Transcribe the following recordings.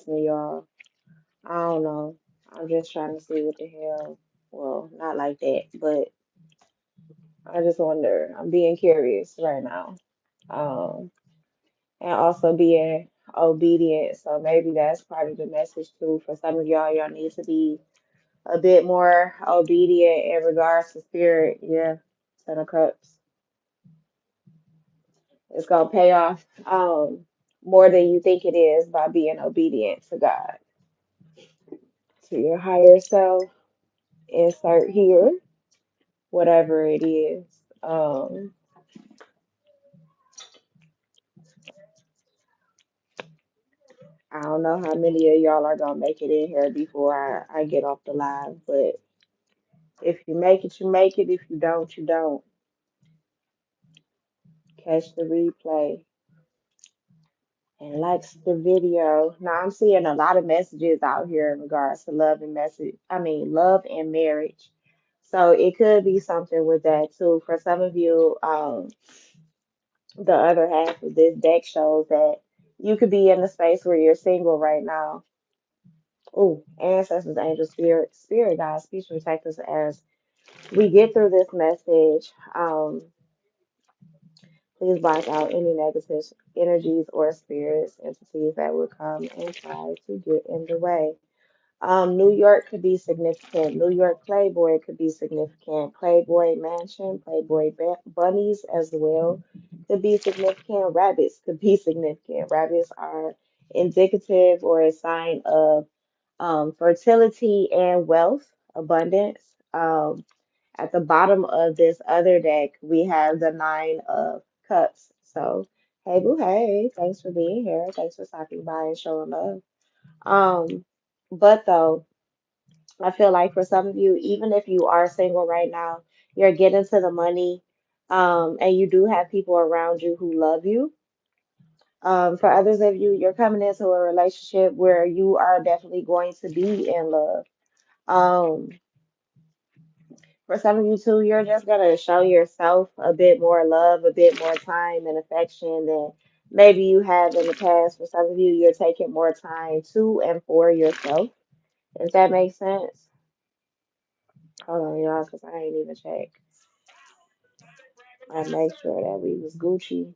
me, y'all. I don't know. I'm just trying to see what the hell. Well, not like that, but I just wonder. I'm being curious right now. Um, and also being obedient. So maybe that's part of the message too. For some of y'all, y'all need to be a bit more obedient in regards to spirit. Yeah, Ten of Cups. It's gonna pay off more than you think it is by being obedient to God, to your higher self. Insert here, whatever it is. Um, I don't know how many of y'all are gonna make it in here before I get off the live, but if you make it, you make it. If you don't, you don't. Catch the replay and likes the video. Now I'm seeing a lot of messages out here in regards to love and message. I mean, love and marriage. So it could be something with that too. For some of you, the other half of this deck shows that you could be in a space where you're single right now. Oh, ancestors, angels, spirit guides, speech protectors. As we get through this message, please block out any negative energies or spirits, entities that would come and try to get in the way. New York could be significant. New York Playboy could be significant. Playboy Mansion, Playboy Bunnies as well could be significant. Rabbits could be significant. Rabbits are indicative or a sign of fertility and wealth, abundance. At the bottom of this other deck, we have the Nine of Cups. So, hey, boo, hey, thanks for being here. Thanks for stopping by and showing love. Um, but though, I feel like for some of you, even if you are single right now, you're getting to the money, and you do have people around you who love you. For others of you, you're coming into a relationship where you are definitely going to be in love. Um, For some of you too, you're just gonna show yourself a bit more love, a bit more time and affection than maybe you have in the past. For some of you, you're taking more time to and for yourself. If that makes sense. Hold on, y'all, because I ain't even checked. I make sure that we was Gucci,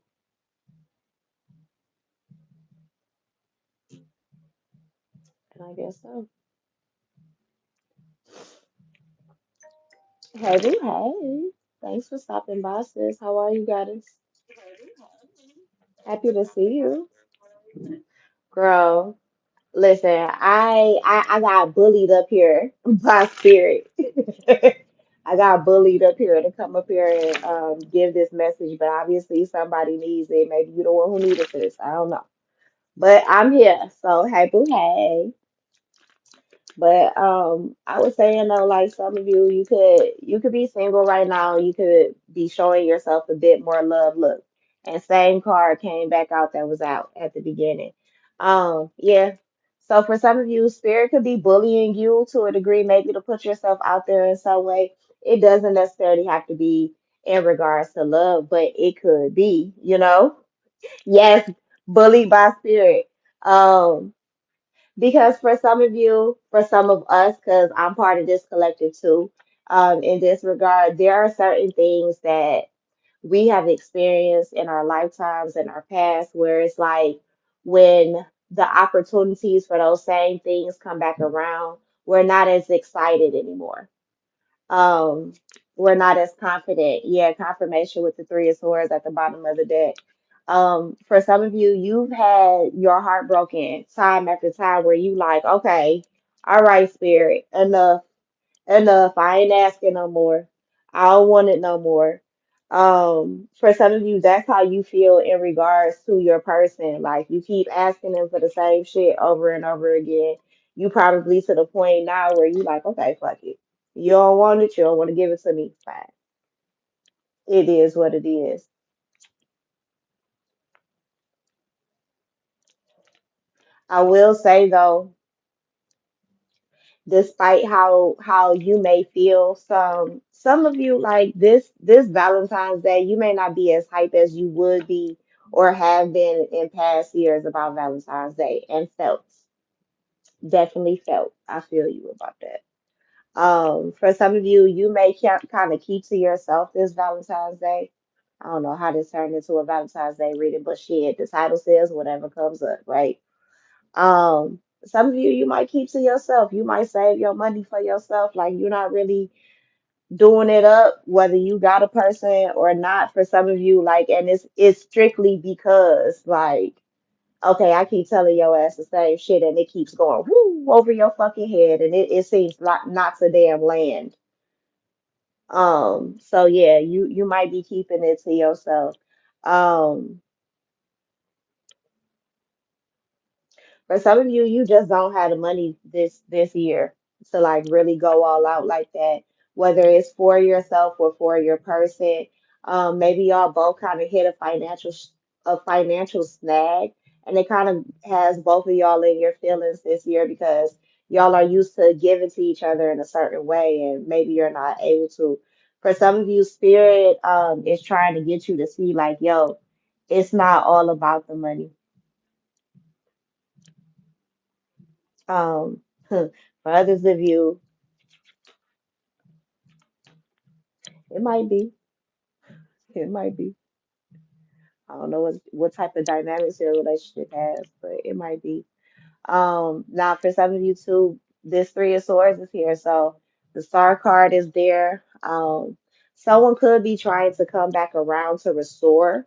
and I guess so. Hey, boo, hey. Thanks for stopping by, sis. How are you, guys? Happy to see you. Girl, listen, I got bullied up here by spirit. I got bullied up here to come up here and give this message, but obviously somebody needs it. Maybe you the one who needed this. I don't know. But I'm here. So hey boo hey. But I was saying though, like some of you, you could be single right now. You could be showing yourself a bit more love. Look, and same card came back out that was out at the beginning. Yeah. So for some of you, spirit could be bullying you to a degree, maybe to put yourself out there in some way. It doesn't necessarily have to be in regards to love, but it could be, you know. Yes, bullied by spirit. Um, because for some of you, for some of us, because I'm part of this collective too, in this regard, there are certain things that we have experienced in our lifetimes in our past where it's like when the opportunities for those same things come back around, we're not as excited anymore. Um, we're not as confident. Yeah, confirmation with the Three of Swords at the bottom of the deck. For some of you, you've had your heart broken time after time where you like, okay, all right, spirit, enough, enough. I ain't asking no more. I don't want it no more. For some of you, that's how you feel in regards to your person. Like you keep asking them for the same shit over and over again. You probably to the point now where you like, okay, fuck it. You don't want it, you don't want to give it to me. Fine. It is what it is. I will say though, despite how you may feel, some of you like this Valentine's Day, you may not be as hype as you would be or have been in past years about Valentine's Day and felt. Definitely felt. I feel you about that. For some of you, you may kind of keep to yourself this Valentine's Day. I don't know how this turned into a Valentine's Day reading, but shit, the title says whatever comes up, right? Some of you, you might keep to yourself. You might save your money for yourself. Like you're not really doing it up, whether you got a person or not. For some of you, like, and it's strictly because, like, okay, I keep telling your ass the same shit, and it keeps going whoo over your fucking head, and it seems like not to damn land. So yeah, you might be keeping it to yourself. Um, For some of you, you just don't have the money this year to like really go all out like that, whether it's for yourself or for your person. Maybe y'all both kind of hit a financial snag, and it kind of has both of y'all in your feelings this year because y'all are used to giving to each other in a certain way, and maybe you're not able to. For some of you, spirit is trying to get you to see like, yo, it's not all about the money. For others of you, it might be. It might be. I don't know what type of dynamics your relationship has, but it might be. Now for some of you too, this Three of Swords is here, so the Star card is there. Someone could be trying to come back around to restore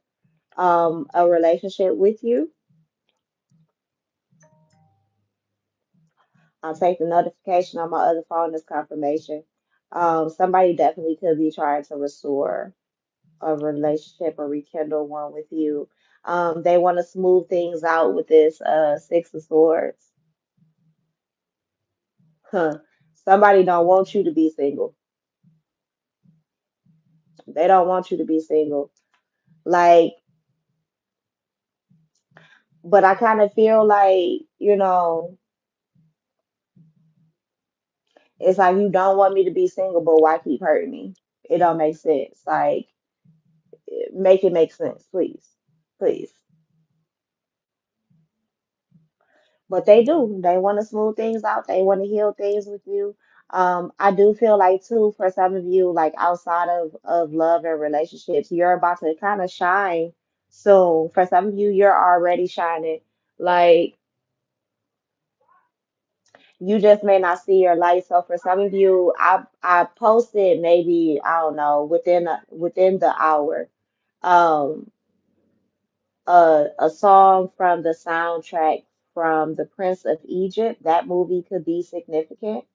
a relationship with you. I'll take the notification on my other phone as confirmation. Somebody definitely could be trying to restore a relationship or rekindle one with you. They want to smooth things out with this Six of Swords. Huh. Somebody don't want you to be single. They don't want you to be single. Like, but I kind of feel like, it's like you don't want me to be single, but why keep hurting me? It don't make sense. Like, make it make sense, please. Please. But they do. They want to smooth things out. They want to heal things with you. I do feel like too, for some of you, like outside of love and relationships, you're about to kind of shine soon. For some of you, you're already shining. Like you just may not see your light. So for some of you, I posted maybe, I don't know, within the hour, um, a song from the soundtrack from The Prince of Egypt. That movie could be significant.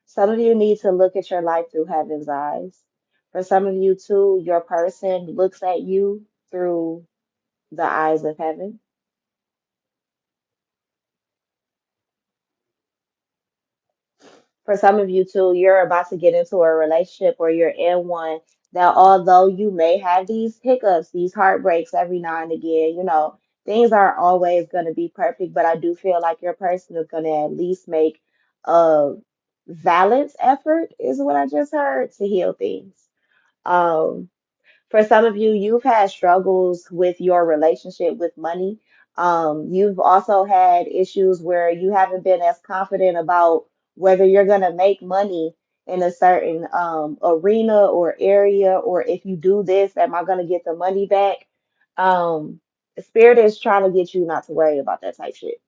Some of you need to look at your life through heaven's eyes. For some of you, too, your person looks at you through the eyes of heaven. For some of you, too, you're about to get into a relationship or you're in one that, although you may have these hiccups, these heartbreaks every now and again, things aren't always going to be perfect, but I do feel like your person is going to at least make a balanced effort, is what I just heard, to heal things. Um, For some of you, you've had struggles with your relationship with money. You've also had issues where you haven't been as confident about whether you're going to make money in a certain arena or area, or if you do this, am I going to get the money back? Um, Spirit is trying to get you not to worry about that type shit.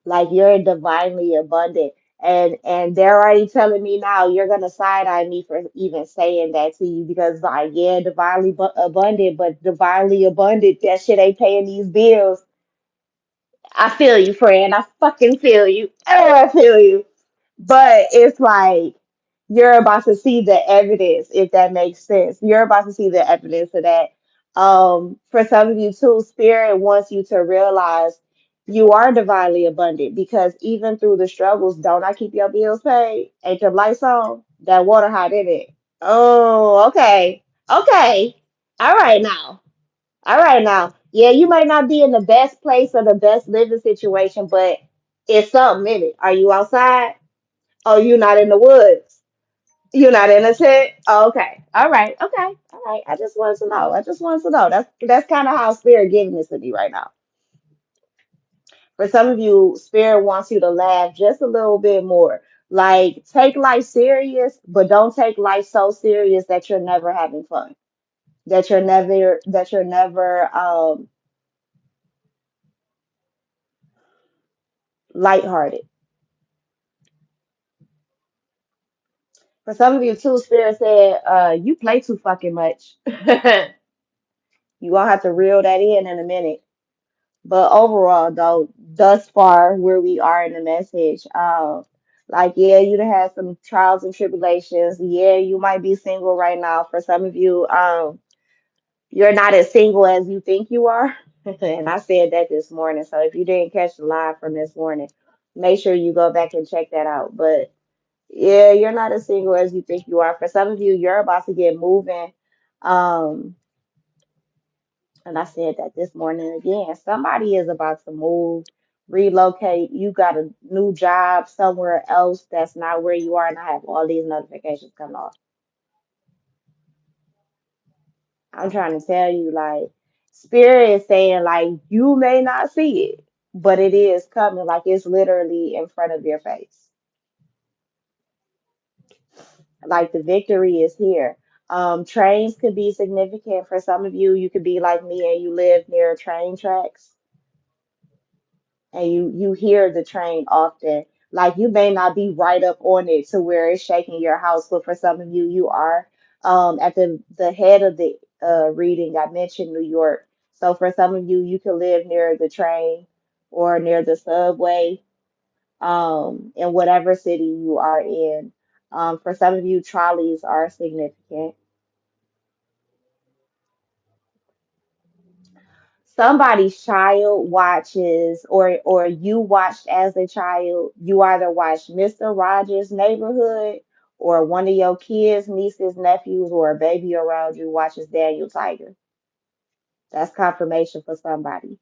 Like you're divinely abundant. And they're already telling me now you're gonna side eye me for even saying that to you because like yeah, divinely abundant, but divinely abundant, that shit ain't paying these bills. I feel you, friend. I fucking feel you. Oh, I feel you. But it's like you're about to see the evidence, if that makes sense. You're about to see the evidence of that. For some of you too, Spirit wants you to realize you are divinely abundant because even through the struggles, don't I keep your bills paid? Ain't your lights on? That water hot in it. Oh, okay. Okay. All right now. All right now. Yeah, you might not be in the best place or the best living situation, but it's something in it. Are you outside? Oh, you not in the woods. You're not in a tent? Oh, okay. All right. Okay. All right. I just wanted to know. I just wanted to know. That's kind of how spirit giving this to me right now. For some of you, spirit wants you to laugh just a little bit more. Like take life serious, but don't take life so serious that you're never having fun. That you're never lighthearted. For some of you too, spirit said, you play too fucking much. You gonna have to reel that in a minute. But overall, though, thus far where we are in the message, like yeah, you done had some trials and tribulations. Yeah, you might be single right now. For some of you, you're not as single as you think you are. And I said that this morning. So if you didn't catch the live from this morning, make sure you go back and check that out. But yeah, you're not as single as you think you are. For some of you, you're about to get moving. Um, and I said that this morning again. Somebody is about to move, relocate. You got a new job somewhere else that's not where you are. And I have all these notifications coming off. I'm trying to tell you, like, Spirit is saying, like, you may not see it, but it is coming. Like, it's literally in front of your face. Like, the victory is here. Trains could be significant for some of you. You could be like me and you live near train tracks and you hear the train often. Like you may not be right up on it to where it's shaking your house, but for some of you, you are. At the head of the reading, I mentioned New York. So for some of you, you can live near the train or near the subway, in whatever city you are in. For some of you, trolleys are significant. Somebody's child watches or you watched as a child, you either watched Mr. Rogers' Neighborhood or one of your kids, nieces, nephews, or a baby around you watches Daniel Tiger. That's confirmation for somebody.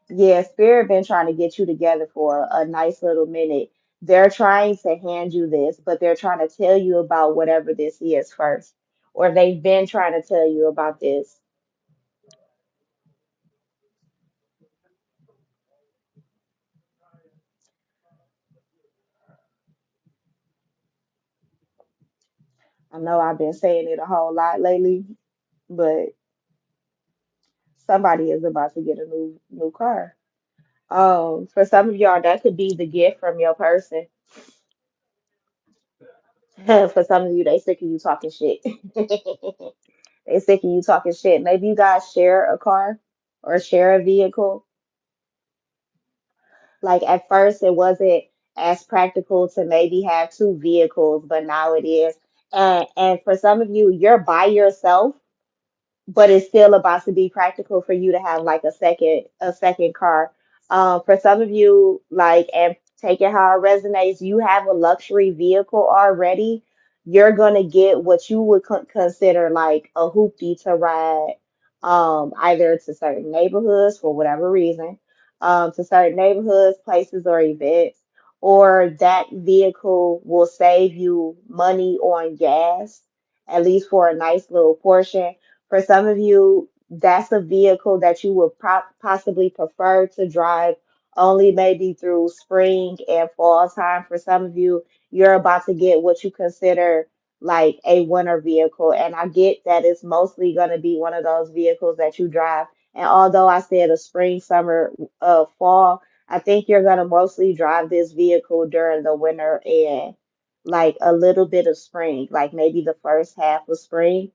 Yeah, Spirit been trying to get you together for a nice little minute. They're trying to hand you this, but they're trying to tell you about whatever this is first. Or they've been trying to tell you about this. I know I've been saying it a whole lot lately, but somebody is about to get a new car. For some of y'all, that could be the gift from your person. For some of you, they sick of you talking shit. They sick of you talking shit. Maybe you guys share a car or share a vehicle. Like at first, it wasn't as practical to maybe have two vehicles, but now it is. And for some of you, you're by yourself but it's still about to be practical for you to have like a second car. For some of you, like and take it how it resonates, you have a luxury vehicle already. You're gonna get what you would consider like a hoopty to ride, either to certain neighborhoods for whatever reason, to certain neighborhoods, places, or events, or that vehicle will save you money on gas, at least for a nice little portion. For some of you, that's a vehicle that you would possibly prefer to drive only maybe through spring and fall time. For some of you, you're about to get what you consider like a winter vehicle. And I get that it's mostly going to be one of those vehicles that you drive. And although I said a spring, summer, fall, I think you're going to mostly drive this vehicle during the winter and like a little bit of spring, like maybe the first half of spring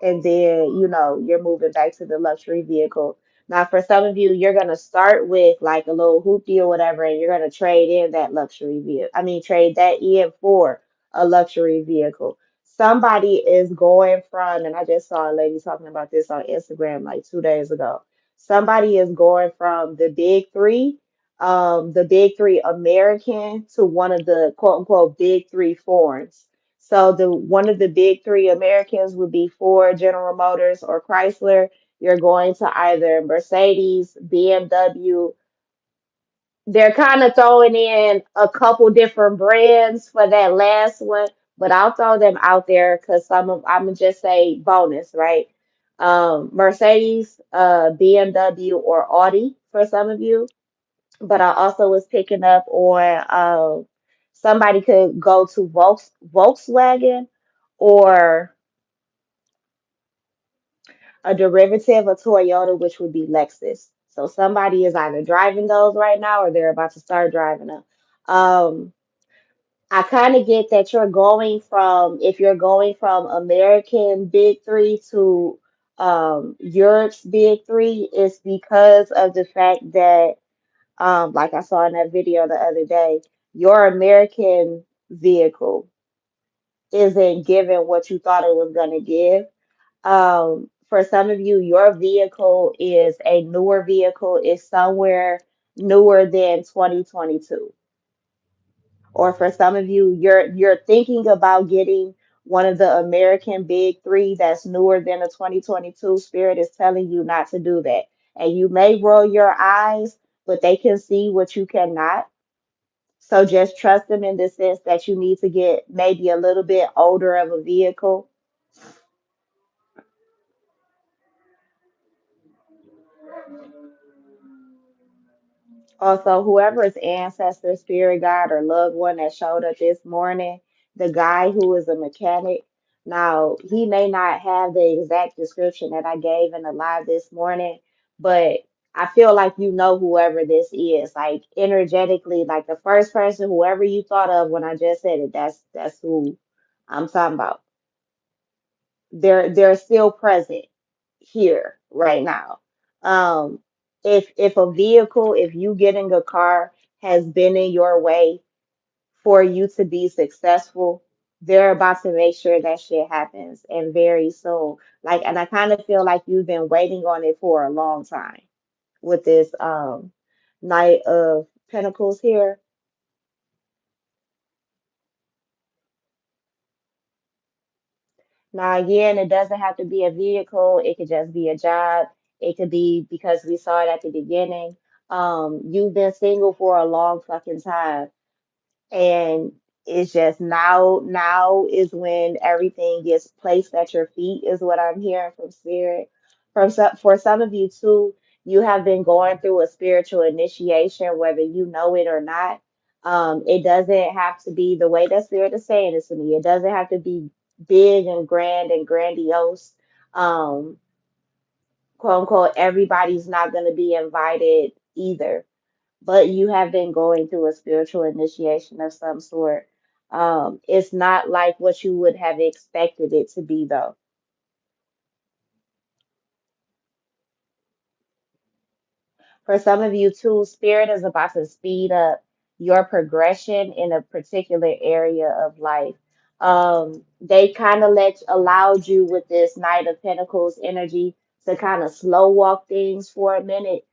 and then you're moving back to the luxury vehicle. Now, for some of you, you're gonna start with like a little hoopty or whatever, and you're gonna trade in that luxury vehicle. I mean, trade that in for a luxury vehicle. Somebody is going from, and I just saw a lady talking about this on Instagram like 2 days ago. Somebody is going from the big three American to one of the quote unquote big three foreigns. So the one of the big three Americans would be Ford, General Motors, or Chrysler. You're going to either Mercedes, BMW, They're kind of throwing in a couple different brands for that last one, but I'll throw them out there because some of I'm gonna just say bonus, right? Mercedes, BMW, or Audi for some of you. But I also was picking up on somebody could go to Volkswagen or a derivative of Toyota, which would be Lexus. So somebody is either driving those right now or they're about to start driving them. Um, I kind of get that you're going from, if you're going from American Big Three to Europe's Big Three, it's because of the fact that, like I saw in that video the other day, your American vehicle isn't giving what you thought it was going to give. For some of you, your vehicle is a newer vehicle, is somewhere newer than 2022. Or for some of you, you're thinking about getting one of the American Big Three that's newer than a 2022. Spirit is telling you not to do that. And you may roll your eyes, but they can see what you cannot. So just trust them in the sense that you need to get maybe a little bit older of a vehicle. Also, whoever's ancestor, spirit guide, or loved one that showed up this morning, the guy who is a mechanic, now he may not have the exact description that I gave in the live this morning, but I feel like you know whoever this is. Like energetically, like the first person, whoever you thought of when I just said it, that's who I'm talking about. They're still present here right now. Um, if a vehicle, if you getting a car has been in your way for you to be successful, they're about to make sure that shit happens and very soon. Like, and I kind of feel like you've been waiting on it for a long time with this Knight of Pentacles here. Now, again, it doesn't have to be a vehicle. It could just be a job. It could be because we saw it at the beginning. You've been single for a long fucking time, and it's just now is when everything gets placed at your feet, is what I'm hearing from spirit. For some of you too, you have been going through a spiritual initiation, whether you know it or not. It doesn't have to be the way that spirit is saying this to me. It doesn't have to be big and grand and grandiose. Um, quote unquote, everybody's not going to be invited either, but you have been going through a spiritual initiation of some sort. It's not like what you would have expected it to be, though. For some of you, too, Spirit is about to speed up your progression in a particular area of life. They kind of allowed you with this Knight of Pentacles energy to kind of slow walk things for a minute.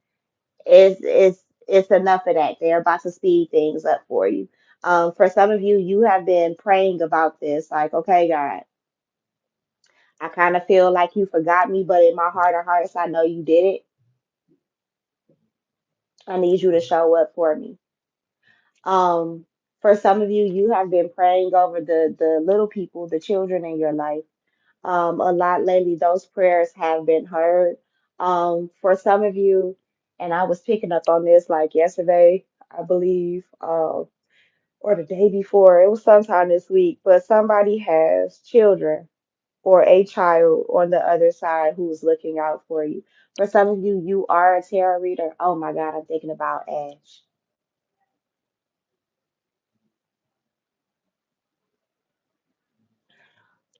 It's enough of that. They're about to speed things up for you. For some of you, you have been praying about this, like, okay, God, I kind of feel like you forgot me, but in my heart of hearts, I know you did it. I need you to show up for me. Um, for some of you, you have been praying over the little people, the children in your life. A lot lately. Those prayers have been heard. For some of you, and I was picking up on this like yesterday, I believe. Or the day before. It was sometime this week, but somebody has children or a child on the other side who's looking out for you. For some of you, you are a tarot reader. Oh my God, I'm thinking about Ash.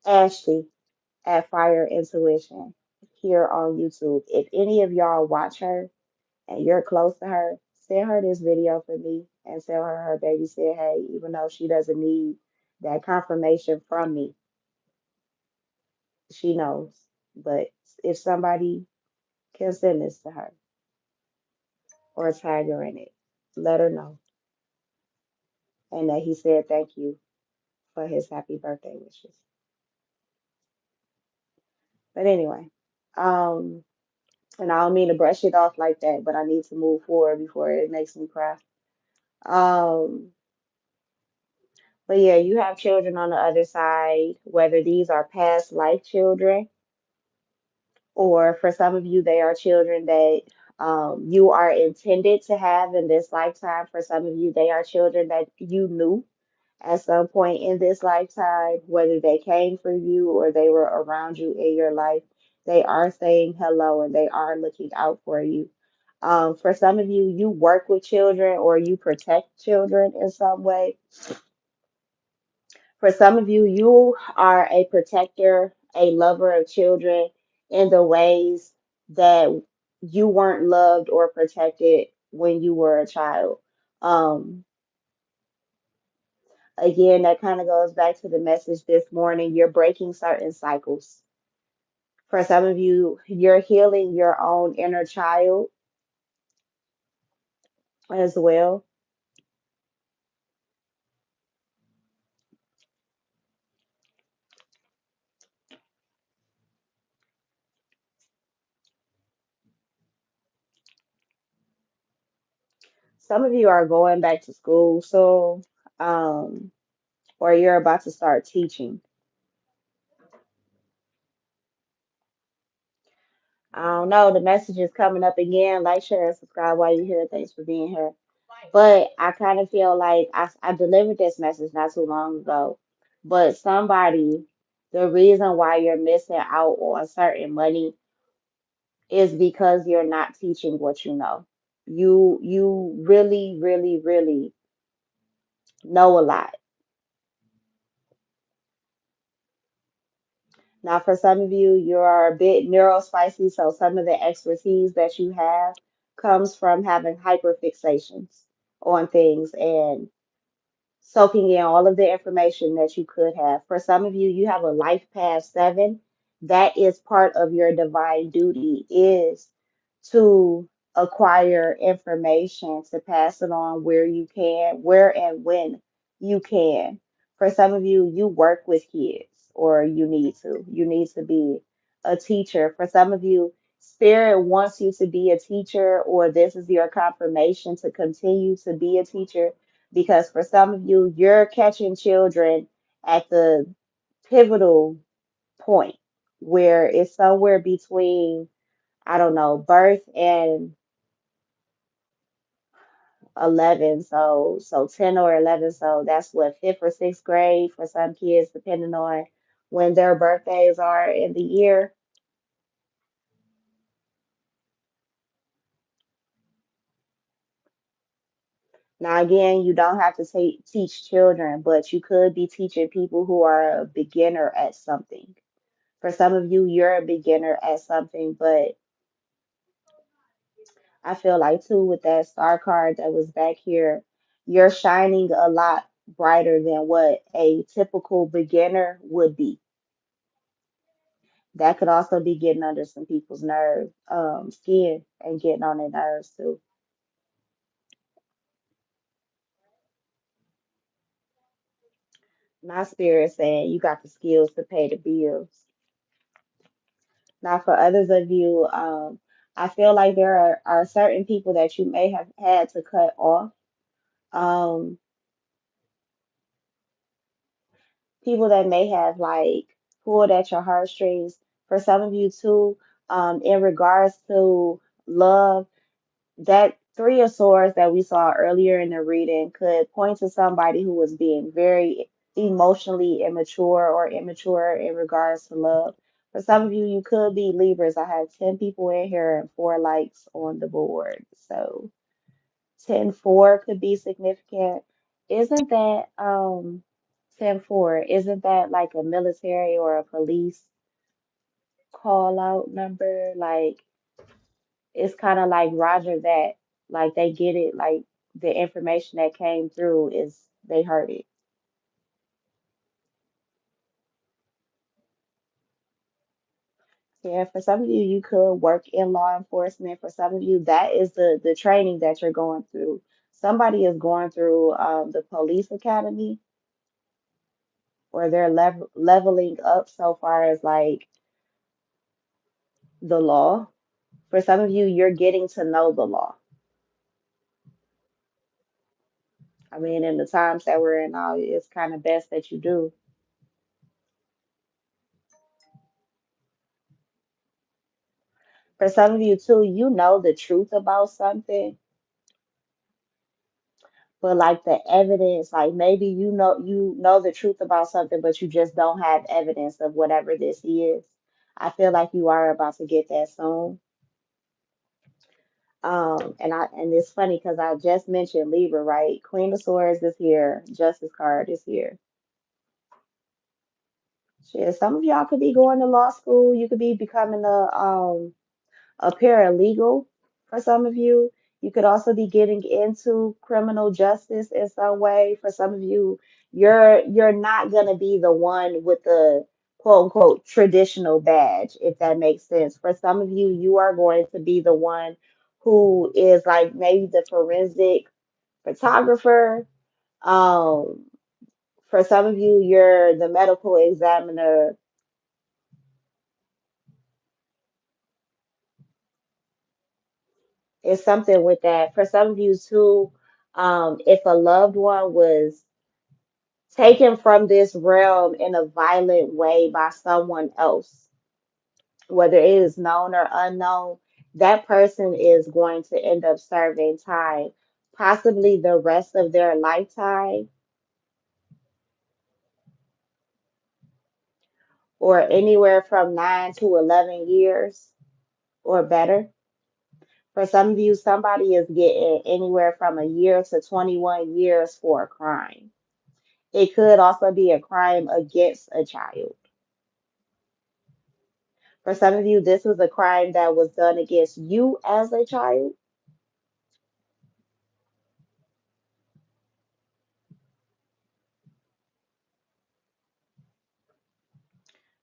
Ashley at Fire Intuition here on YouTube. If any of y'all watch her and you're close to her, send her this video for me and tell her her baby said, hey, even though she doesn't need that confirmation from me, she knows. But if somebody can send this to her or tag her in it. Let her know. And that he said thank you for his happy birthday wishes. But anyway, um, and I don't mean to brush it off like that, but I need to move forward before it makes me cry. Um, but yeah, you have children on the other side, whether these are past life children or for some of you, they are children that you are intended to have in this lifetime. For some of you, they are children that you knew at some point in this lifetime, whether they came for you or they were around you in your life. They are saying hello and they are looking out for you. For some of you, you work with children or you protect children in some way. For some of you, you are a protector, a lover of children in the ways that you weren't loved or protected when you were a child. Um, Again, that kind of goes back to the message this morning. You're breaking certain cycles. For some of you, you're healing your own inner child as well. Some of you are going back to school soon, or you're about to start teaching. I don't know. The message is coming up again. Like, share, and subscribe while you're here. Thanks for being here. But I kind of feel like I delivered this message not too long ago. But somebody, the reason why you're missing out on certain money is because you're not teaching what you know. You really, really, really know a lot. Now, for some of you, you are a bit neurospicy, so some of the expertise that you have comes from having hyperfixations on things and soaking in all of the information that you could have. For some of you, you have a life path 7. That is part of your divine duty is to acquire information to pass it on where you can, where and when you can. For some of you, you work with kids or you need to. You need to be a teacher. For some of you, Spirit wants you to be a teacher, or this is your confirmation to continue to be a teacher because for some of you, you're catching children at the pivotal point where it's somewhere between, I don't know, birth and 11. So 10 or 11. So that's what, fifth or sixth grade for some kids, depending on when their birthdays are in the year. Now, again, you don't have to teach children, but you could be teaching people who are a beginner at something. For some of you, you're a beginner at something, but I feel like too with that star card that was back here, you're shining a lot brighter than what a typical beginner would be. That could also be getting under some people's skin and getting on their nerves too. My spirit saying you got the skills to pay the bills. Now, for others of you, I feel like there are certain people that you may have had to cut off. Um, People that may have like pulled at your heartstrings. For some of you too, in regards to love, that Three of Swords that we saw earlier in the reading could point to somebody who was being very emotionally immature or immature in regards to love. For some of you, you could be Libras. I have 10 people in here and 4 likes on the board. So 10-4 could be significant. Isn't that 10-4? Isn't that like a military or a police call out number? Like it's kind of like Roger that, like they get it, like the information that came through is they heard it. Yeah, for some of you, you could work in law enforcement. For some of you, that is the training that you're going through. Somebody is going through the police academy or they're leveling up so far as like the law. For some of you, you're getting to know the law. I mean, in the times that we're in now, it's kind of best that you do. For some of you too, you know the truth about something, but like the evidence, like maybe you know the truth about something, but you just don't have evidence of whatever this is. I feel like you are about to get that soon. And it's funny because I just mentioned Libra, right? Queen of Swords is here, Justice card is here. Shit, some of y'all could be going to law school. You could be becoming a paralegal for some of you. You could also be getting into criminal justice in some way. For some of you, you're not gonna be the one with the quote unquote traditional badge, if that makes sense. For some of you, you are going to be the one who is like maybe the forensic photographer. Um, for some of you, you're the medical examiner. It's something with that. For some of you too, if a loved one was taken from this realm in a violent way by someone else, whether it is known or unknown, that person is going to end up serving time, possibly the rest of their lifetime or anywhere from 9 to 11 years or better. For some of you, somebody is getting anywhere from a year to 21 years for a crime. It could also be a crime against a child. For some of you, this was a crime that was done against you as a child.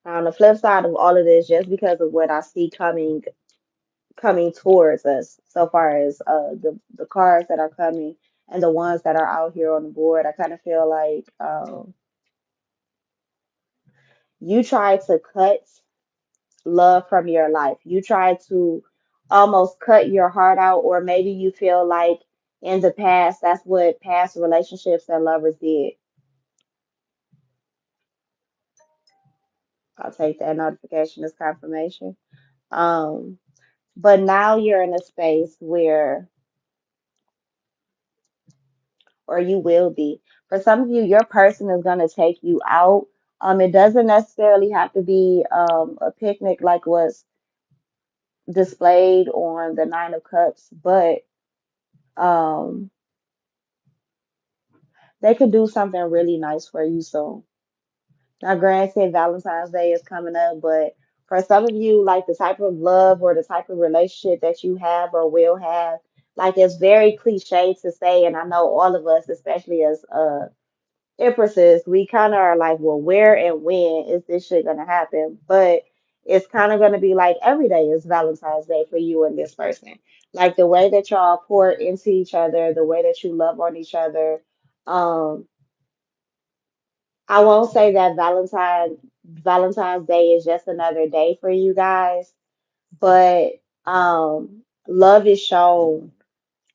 On the flip side of all of this, just because of what I see coming towards us, so far as the cars that are coming and the ones that are out here on the board, I kind of feel like you try to cut love from your life. You try to almost cut your heart out, or maybe you feel like in the past, that's what past relationships and lovers did. I'll take that notification as confirmation. Um, but now you're in a space where, or you will be. For some of you, your person is going to take you out. It doesn't necessarily have to be a picnic like what's displayed on the Nine of Cups, but um, they could do something really nice for you soon. Now, granted, Valentine's Day is coming up, but for some of you, like the type of love or the type of relationship that you have or will have, like it's very cliche to say, and I know all of us, especially as empresses, we kind of are like, well, where and when is this shit gonna happen? But it's kind of gonna be like every day is Valentine's Day for you and this person. Like the way that y'all pour into each other, the way that you love on each other. Um, I won't say that Valentine's Day is just another day for you guys, but love is shown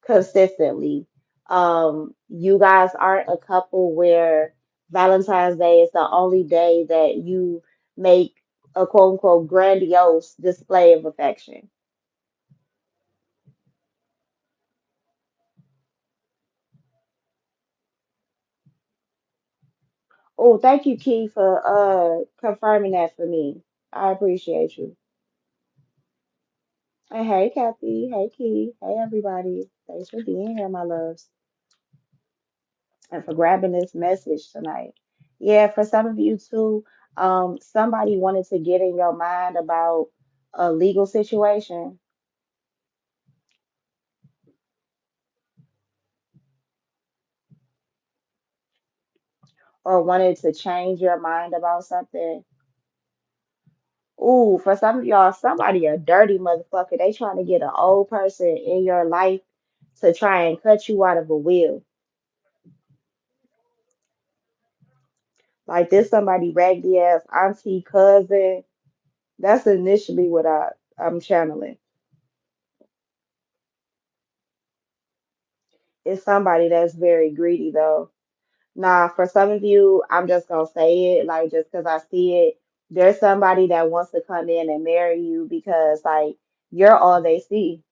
consistently. You guys aren't a couple where Valentine's Day is the only day that you make a quote unquote grandiose display of affection. Oh, thank you, Key, for confirming that for me. I appreciate you. And hey, Kathy. Hey, Key. Hey, everybody. Thanks for being here, my loves, and for grabbing this message tonight. Yeah, for some of you too, somebody wanted to get in your mind about a legal situation or wanted to change your mind about something. Ooh, for some of y'all, somebody a dirty motherfucker. They trying to get an old person in your life to try and cut you out of a will. Like this somebody raggedy ass auntie cousin. That's initially what I'm channeling. It's somebody that's very greedy though. Nah, for some of you, I'm just gonna say it, like just because I see it. There's somebody that wants to come in and marry you because like you're all they see.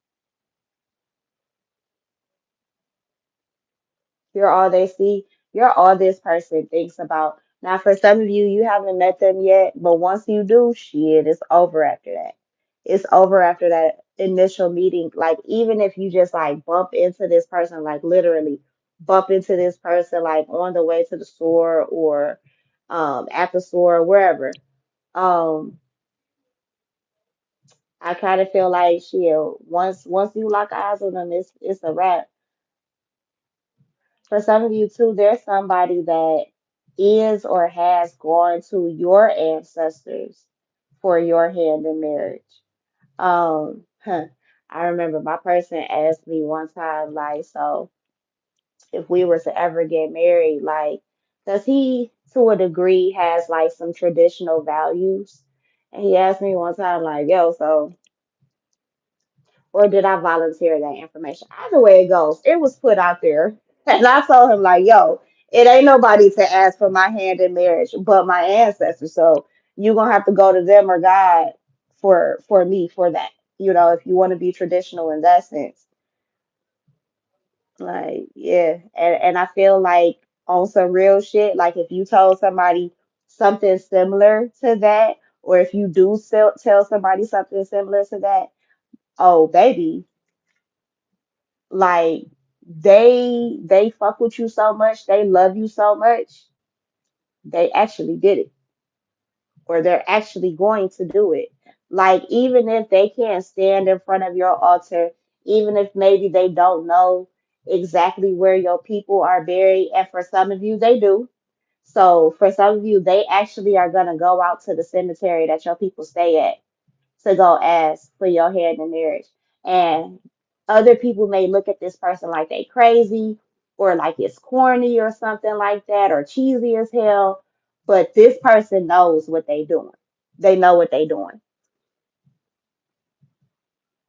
You're all they see. You're all this person thinks about. Now, for some of you, you haven't met them yet, but once you do, shit, it's over after that. It's over after that initial meeting. Like, even if you just like bump into this person, like literally bump into this person, like on the way to the store or at the store, wherever. Um, I kind of feel like shit. Once you lock eyes on them, it's a wrap. For some of you too, there's somebody that is or has gone to your ancestors for your hand in marriage. I remember my person asked me one time, like, so if we were to ever get married, like, does he to a degree has like some traditional values? And he asked me one time, like, yo, so or did I volunteer that information? Either way it goes, it was put out there. And I told him, like, yo, it ain't nobody to ask for my hand in marriage but my ancestors. So you're gonna have to go to them or God for me for that. You know, if you want to be traditional in that sense. Like, yeah. And I feel like on some real shit, like if you told somebody something similar to that, or if you do tell somebody something similar to that, oh baby, like they fuck with you so much, they love you so much, they actually did it, or they're actually going to do it. Like even if they can't stand in front of your altar, even if maybe they don't know exactly where your people are buried, and for some of you they do. So for some of you, they actually are gonna go out to the cemetery that your people stay at to go ask for your hand in marriage. And other people may look at this person like they crazy or like it's corny or something like that or cheesy as hell. But this person knows what they doing. They know what they doing.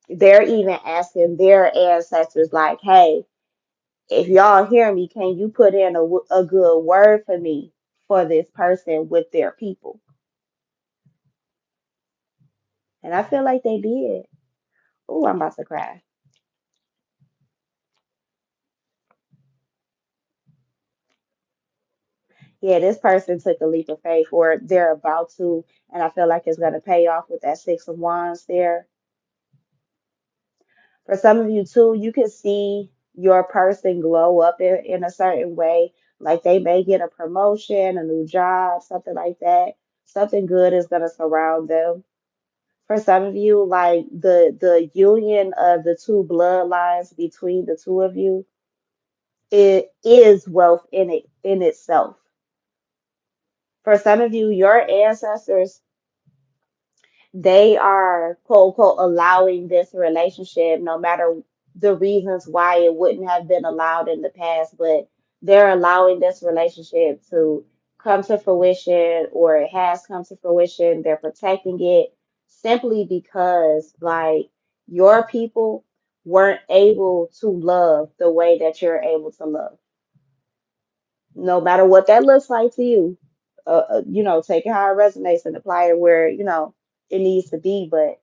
They're even asking their ancestors like, hey, if y'all hear me, can you put in a good word for me for this person with their people? And I feel like they did. Oh, I'm about to cry. Yeah, this person took a leap of faith, or they're about to, and I feel like it's going to pay off with that Six of Wands there. For some of you too, you can see your person glow up in a certain way. Like they may get a promotion, a new job, something like that. Something good is going to surround them. For some of you, like the union of the two bloodlines between the two of you, it is wealth in itself. For some of you, your ancestors, they are quote unquote allowing this relationship no matter the reasons why it wouldn't have been allowed in the past, but they're allowing this relationship to come to fruition, or it has come to fruition. They're protecting it simply because like your people weren't able to love the way that you're able to love, no matter what that looks like to you. Take it how it resonates and apply it where it needs to be. But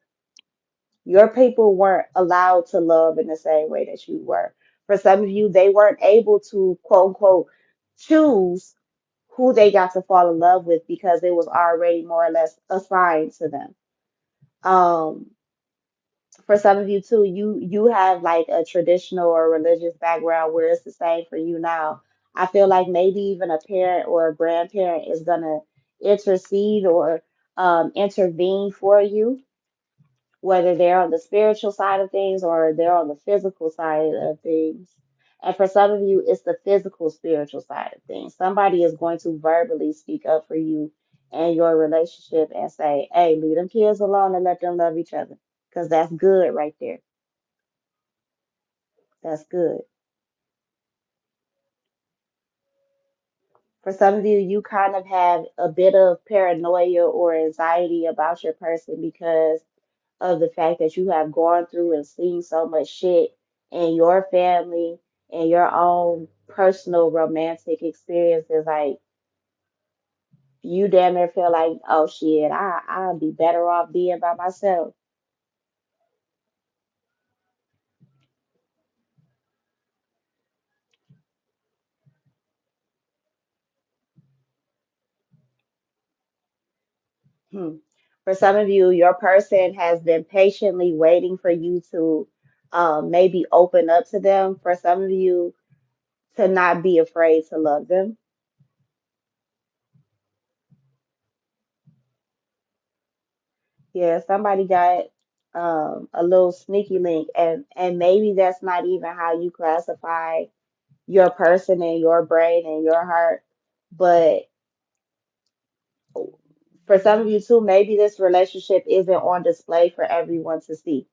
your people weren't allowed to love in the same way that you were. For some of you, they weren't able to quote unquote choose who they got to fall in love with because it was already more or less assigned to them. Um, for some of you too, you have like a traditional or religious background where it's the same for you now. I feel like maybe even a parent or a grandparent is gonna intercede or intervene for you, whether they're on the spiritual side of things or they're on the physical side of things. And for some of you, it's the physical spiritual side of things. Somebody is going to verbally speak up for you and your relationship and say, hey, leave them kids alone and let them love each other. Because that's good right there. That's good. For some of you, you kind of have a bit of paranoia or anxiety about your person because of the fact that you have gone through and seen so much shit in your family in your own personal romantic experiences, like you damn near feel like, oh shit, I'd be better off being by myself. Hmm. For some of you, your person has been patiently waiting for you to maybe open up to them. For some of you, to not be afraid to love them. Yeah, somebody got a little sneaky link, and maybe that's not even how you classify your person and your brain and your heart. But for some of you too, maybe this relationship isn't on display for everyone to see.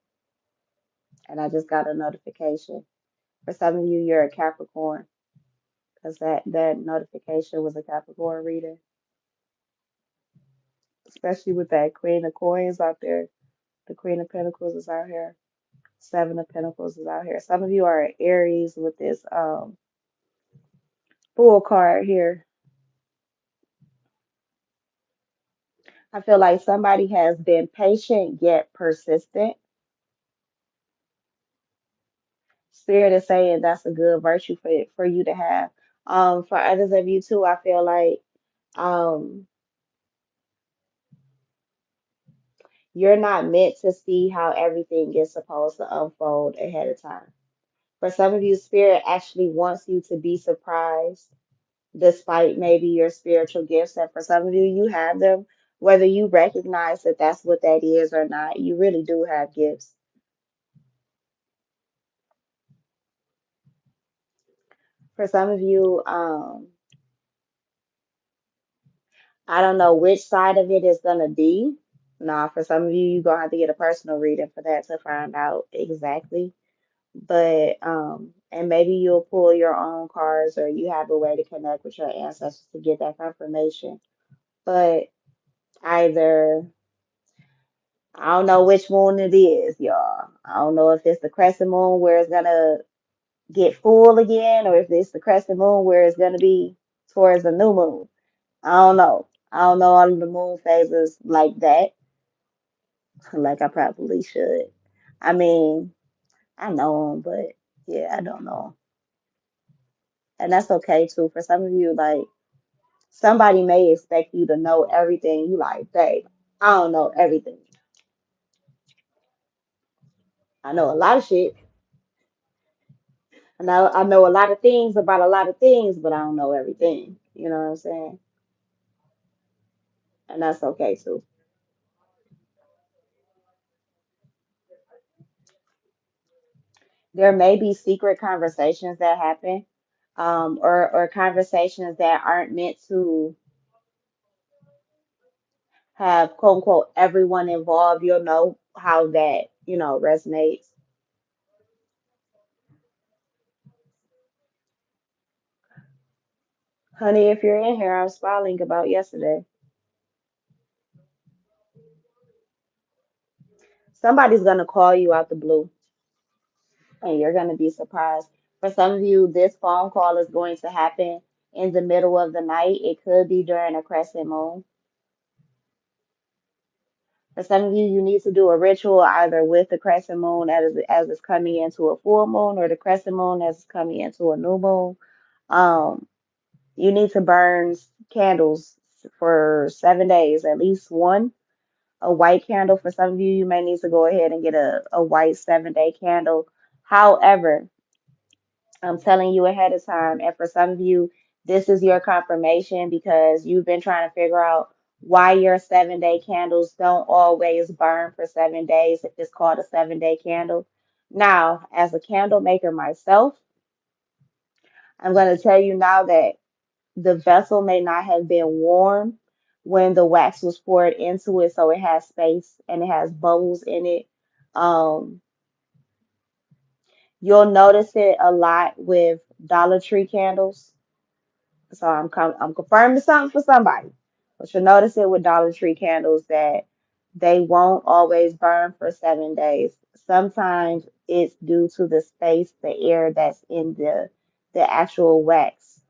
And I just got a notification. For some of you, you're a Capricorn because that notification was a Capricorn reader, especially with that Queen of Coins out there. The Queen of Pentacles is out here. Seven of Pentacles is out here. Some of you are Aries with this Fool card here. I feel like somebody has been patient yet persistent. Spirit is saying that's a good virtue for you to have. For others of you too, I feel like um you're not meant to see how everything is supposed to unfold ahead of time. For some of you, Spirit actually wants you to be surprised despite maybe your spiritual gifts. And for some of you, you have them, whether you recognize that that's what that is or not. You really do have gifts. For some of you, I don't know which side of it is gonna be. Nah, for some of you, you're gonna have to get a personal reading for that to find out exactly. But and maybe you'll pull your own cards or you have a way to connect with your ancestors to get that confirmation. But either I don't know which moon it is, y'all. I don't know if it's the crescent moon where it's gonna get full again, or if it's the crescent moon where it's gonna be towards the new moon. I don't know. I don't know all of the moon phases like that, like I probably should. I mean, I know them, but yeah, I don't know 'em. And that's okay too. For some of you, like somebody may expect you to know everything. You like, babe, I don't know everything. I know a lot of shit. I know a lot of things about a lot of things, but I don't know everything. You know what I'm saying? And that's okay too. There may be secret conversations that happen, or conversations that aren't meant to have quote unquote everyone involved. You'll know how that, resonates. Honey, if you're in here, I'm smiling about yesterday. Somebody's gonna call you out the blue and you're gonna be surprised. For some of you, this phone call is going to happen in the middle of the night. It could be during a crescent moon. For some of you, you need to do a ritual either with the crescent moon as it's coming into a full moon or the crescent moon as it's coming into a new moon. Um, you need to burn candles for 7 days, at least one. A white candle. For some of you, you may need to go ahead and get a white 7 day candle. However, I'm telling you ahead of time. And for some of you, this is your confirmation because you've been trying to figure out why your 7 day candles don't always burn for 7 days. It's called a 7 day candle. Now, as a candle maker myself, I'm going to tell you now that the vessel may not have been warm when the wax was poured into it, so it has space and it has bubbles in it. Um, you'll notice it a lot with Dollar Tree candles. So I'm confirming something for somebody. But you'll notice it with Dollar Tree candles that they won't always burn for 7 days. Sometimes it's due to the space, the air that's in the actual wax.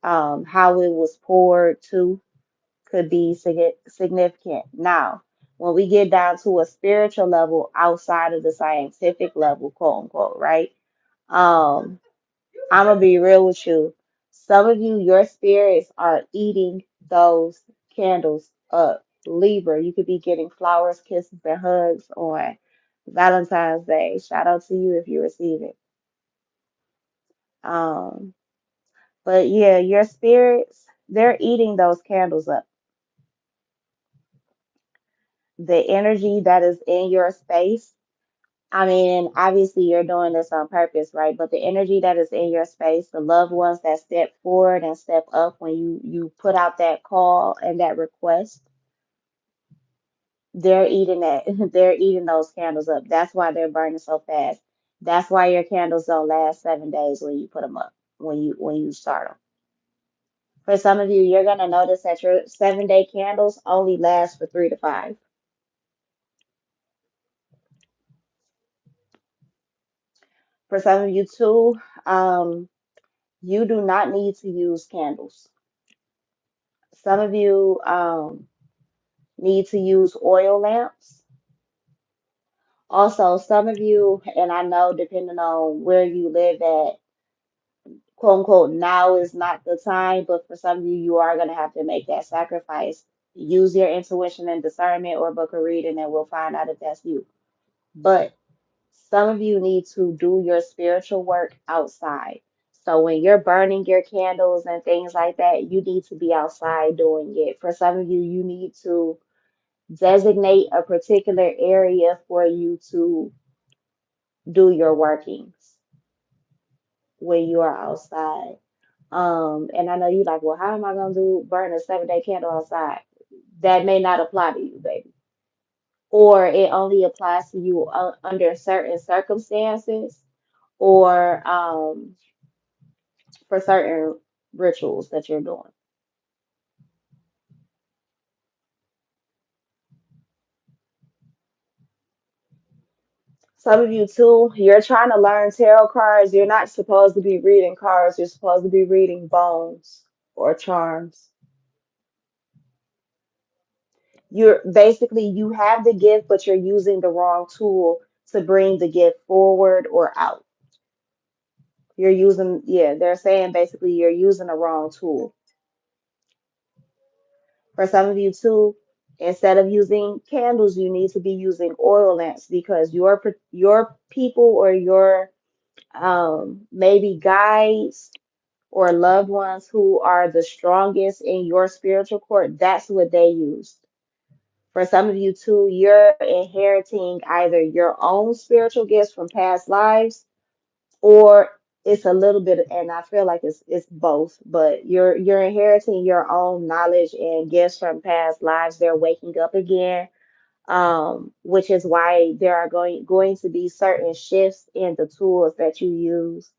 How it was poured to could be significant. Now, when we get down to a spiritual level outside of the scientific level, quote unquote, right? Um, I'm gonna be real with you. Some of you, your spirits are eating those candles up. Libra, you could be getting flowers, kisses, and hugs on Valentine's Day. Shout out to you if you receive it. Um, but yeah, your spirits, they're eating those candles up. The energy that is in your space. I mean, obviously you're doing this on purpose, right? But the energy that is in your space, the loved ones that step forward and step up when you put out that call and that request, they're eating that. They're eating those candles up. That's why they're burning so fast. That's why your candles don't last 7 days when you put them up, when you start them. For some of you, you're gonna notice that your 7 day candles only last for 3 to 5. For some of you too, you do not need to use candles. Some of you need to use oil lamps. Also, some of you, and I know depending on where you live at, quote unquote, now is not the time, but for some of you, you are going to have to make that sacrifice. Use your intuition and discernment or book a reading, and we'll find out if that's you. But some of you need to do your spiritual work outside. So when you're burning your candles and things like that, you need to be outside doing it. For some of you, you need to designate a particular area for you to do your workings when you are outside. And I know you like, well, how am I gonna do burn a 7 day candle outside? That may not apply to you, baby. Or it only applies to you under certain circumstances or for certain rituals that you're doing. Some of you too, you're trying to learn tarot cards. You're not supposed to be reading cards. You're supposed to be reading bones or charms. You're basically you have the gift, but you're using the wrong tool to bring the gift forward or out. You're using, yeah, they're saying basically you're using the wrong tool. For some of you too, instead of using candles, you need to be using oil lamps because your people or your maybe guides or loved ones who are the strongest in your spiritual court, that's what they use. For some of you too, you're inheriting either your own spiritual gifts from past lives or it's a little bit, and I feel like it's both, but you're inheriting your own knowledge and gifts from past lives. They're waking up again, which is why there are going to be certain shifts in the tools that you use.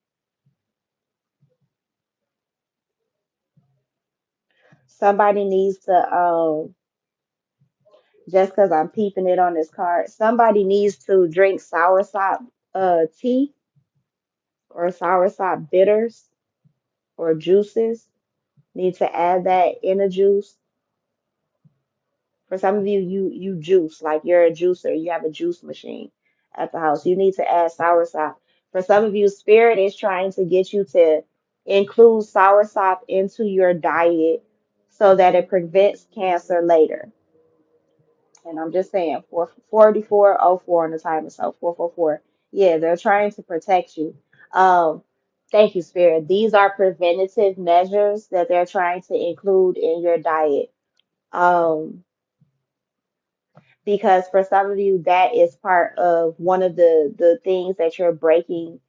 Somebody needs to just because I'm peeping it on this card, somebody needs to drink soursop tea or soursop bitters or juices. Need to add that in a juice. For some of you, you juice like you're a juicer. You have a juice machine at the house. You need to add soursop. For some of you, spirit is trying to get you to include soursop into your diet so that it prevents cancer later. And I'm just saying, 4404 on the timer, so 444. Yeah, they're trying to protect you. Thank you, Spirit. These are preventative measures that they're trying to include in your diet. Um, because for some of you, that is part of one of the things that you're breaking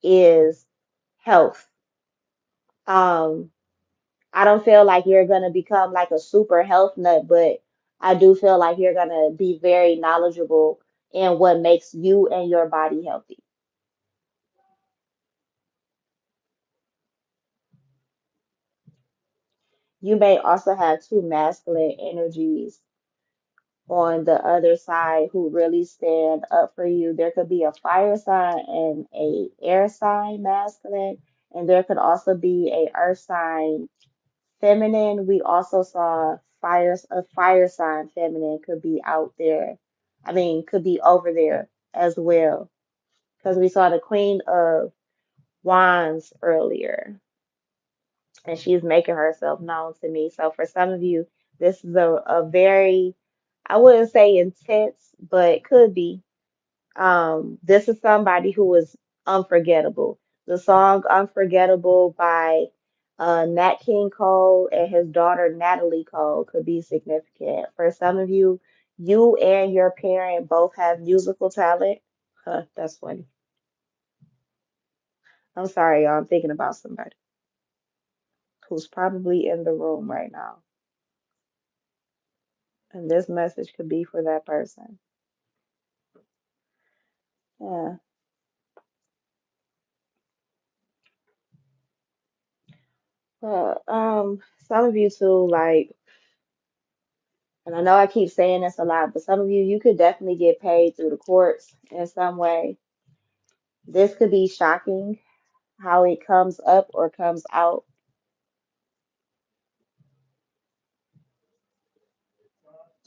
is health. Um, I don't feel like you're going to become like a super health nut, but I do feel like you're going to be very knowledgeable in what makes you and your body healthy. You may also have two masculine energies on the other side who really stand up for you. There could be a fire sign and a air sign masculine, and there could also be a earth sign feminine. We also saw a fire sign feminine could be out there. I mean, could be over there as well. Because we saw the Queen of Wands earlier, and she's making herself known to me. So for some of you, this is a very, I wouldn't say intense, but could be. This is somebody who is unforgettable. The song Unforgettable by Nat King Cole and his daughter Natalie Cole could be significant. For some of you, you and your parent both have musical talent. Huh, that's funny. I'm sorry, y'all. I'm thinking about somebody who's probably in the room right now. And this message could be for that person. Yeah. But some of you too, like, and I know I keep saying this a lot, but some of you, you could definitely get paid through the courts in some way. This could be shocking how it comes up or comes out.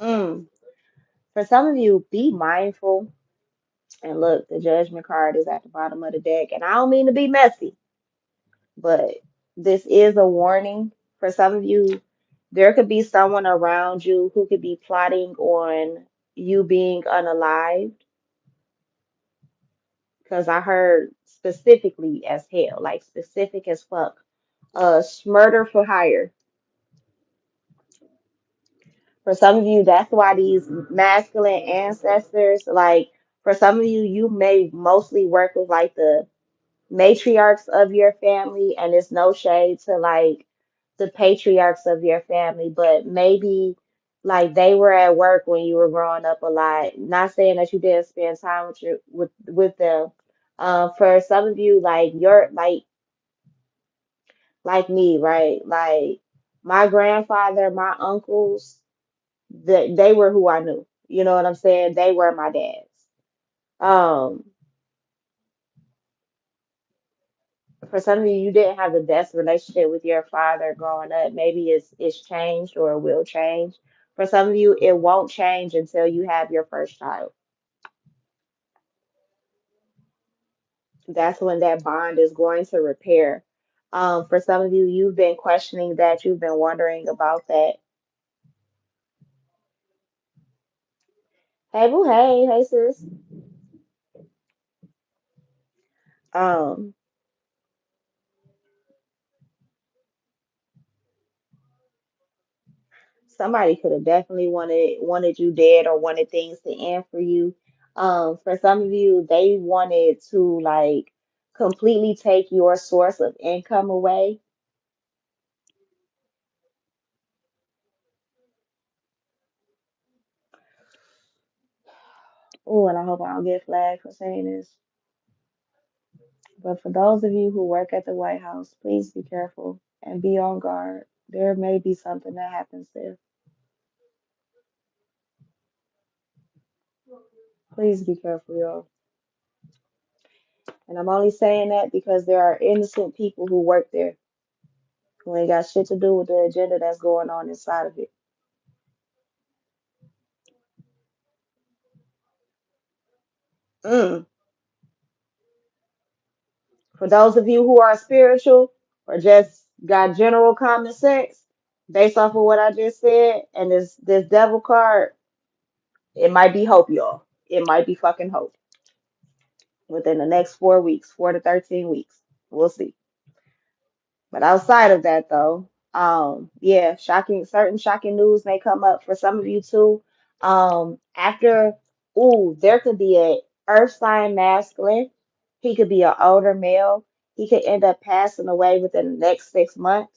Mm. For some of you, be mindful. And look, the judgment card is at the bottom of the deck. And I don't mean to be messy, but this is a warning. For some of you, there could be someone around you who could be plotting on you being unalived. Because I heard specifically as hell, like specific as fuck. Murder for hire. For some of you, that's why these masculine ancestors, like for some of you, you may mostly work with like the matriarchs of your family, and it's no shade to like the patriarchs of your family, but maybe like they were at work when you were growing up a lot. Not saying that you didn't spend time with them. For some of you, like you're like me, right? Like my grandfather, my uncles, they were who I knew. You know what I'm saying? They were my dads. Um, for some of you, you didn't have the best relationship with your father growing up. Maybe it's changed or it will change. For some of you, it won't change until you have your first child. That's when that bond is going to repair. For some of you, you've been questioning that, you've been wondering about that. Hey, boo, hey, sis. Um, Somebody could have definitely wanted you dead or wanted things to end for you. For some of you, they wanted to like completely take your source of income away. Oh, and I hope I don't get flagged for saying this. But for those of you who work at the White House, please be careful and be on guard. There may be something that happens there. Please be careful, y'all. And I'm only saying that because there are innocent people who work there who ain't got shit to do with the agenda that's going on inside of it. Mm. For those of you who are spiritual or just got general common sense, based off of what I just said, and this devil card, it might be hope, y'all. It might be fucking hope within the next 4 weeks, 4 to 13 weeks. We'll see. But outside of that, though, yeah, certain shocking news may come up for some of you too. After, ooh, there could be a earth sign masculine. He could be an older male. He could end up passing away within the next 6 months.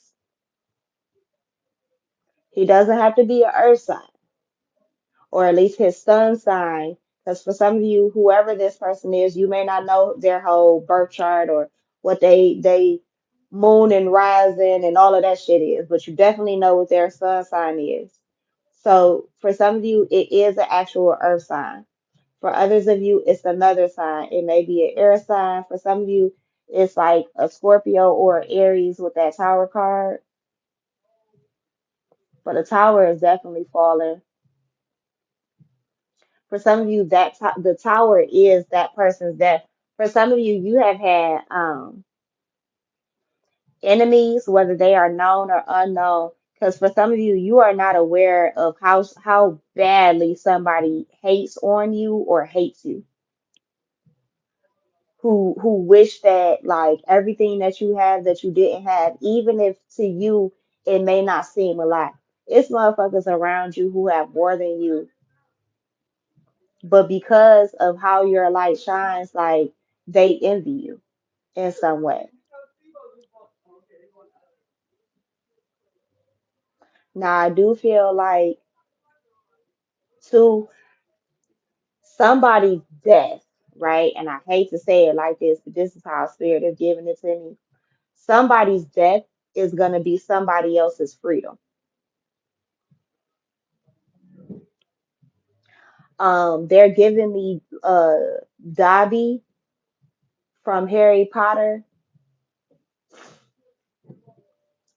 He doesn't have to be an earth sign, or at least his sun sign. Because for some of you, whoever this person is, you may not know their whole birth chart or what they moon and rising and all of that shit is, but you definitely know what their sun sign is. So for some of you, it is an actual earth sign. For others of you, it's another sign. It may be an air sign. For some of you, it's like a Scorpio or an Aries with that tower card. But a tower is definitely falling. For some of you, the tower is that person's death. For some of you, you have had enemies, whether they are known or unknown. Because for some of you, you are not aware of how badly somebody hates on you or hates you. Who wish that like everything that you have that you didn't have, even if to you it may not seem a lot. It's motherfuckers around you who have more than you, but because of how your light shines, like they envy you in some way. Now I do feel like to somebody's death, right? And I hate to say it like this, but this is how spirit is giving it to me. Somebody's death is gonna be somebody else's freedom. They're giving me Dobby from Harry Potter.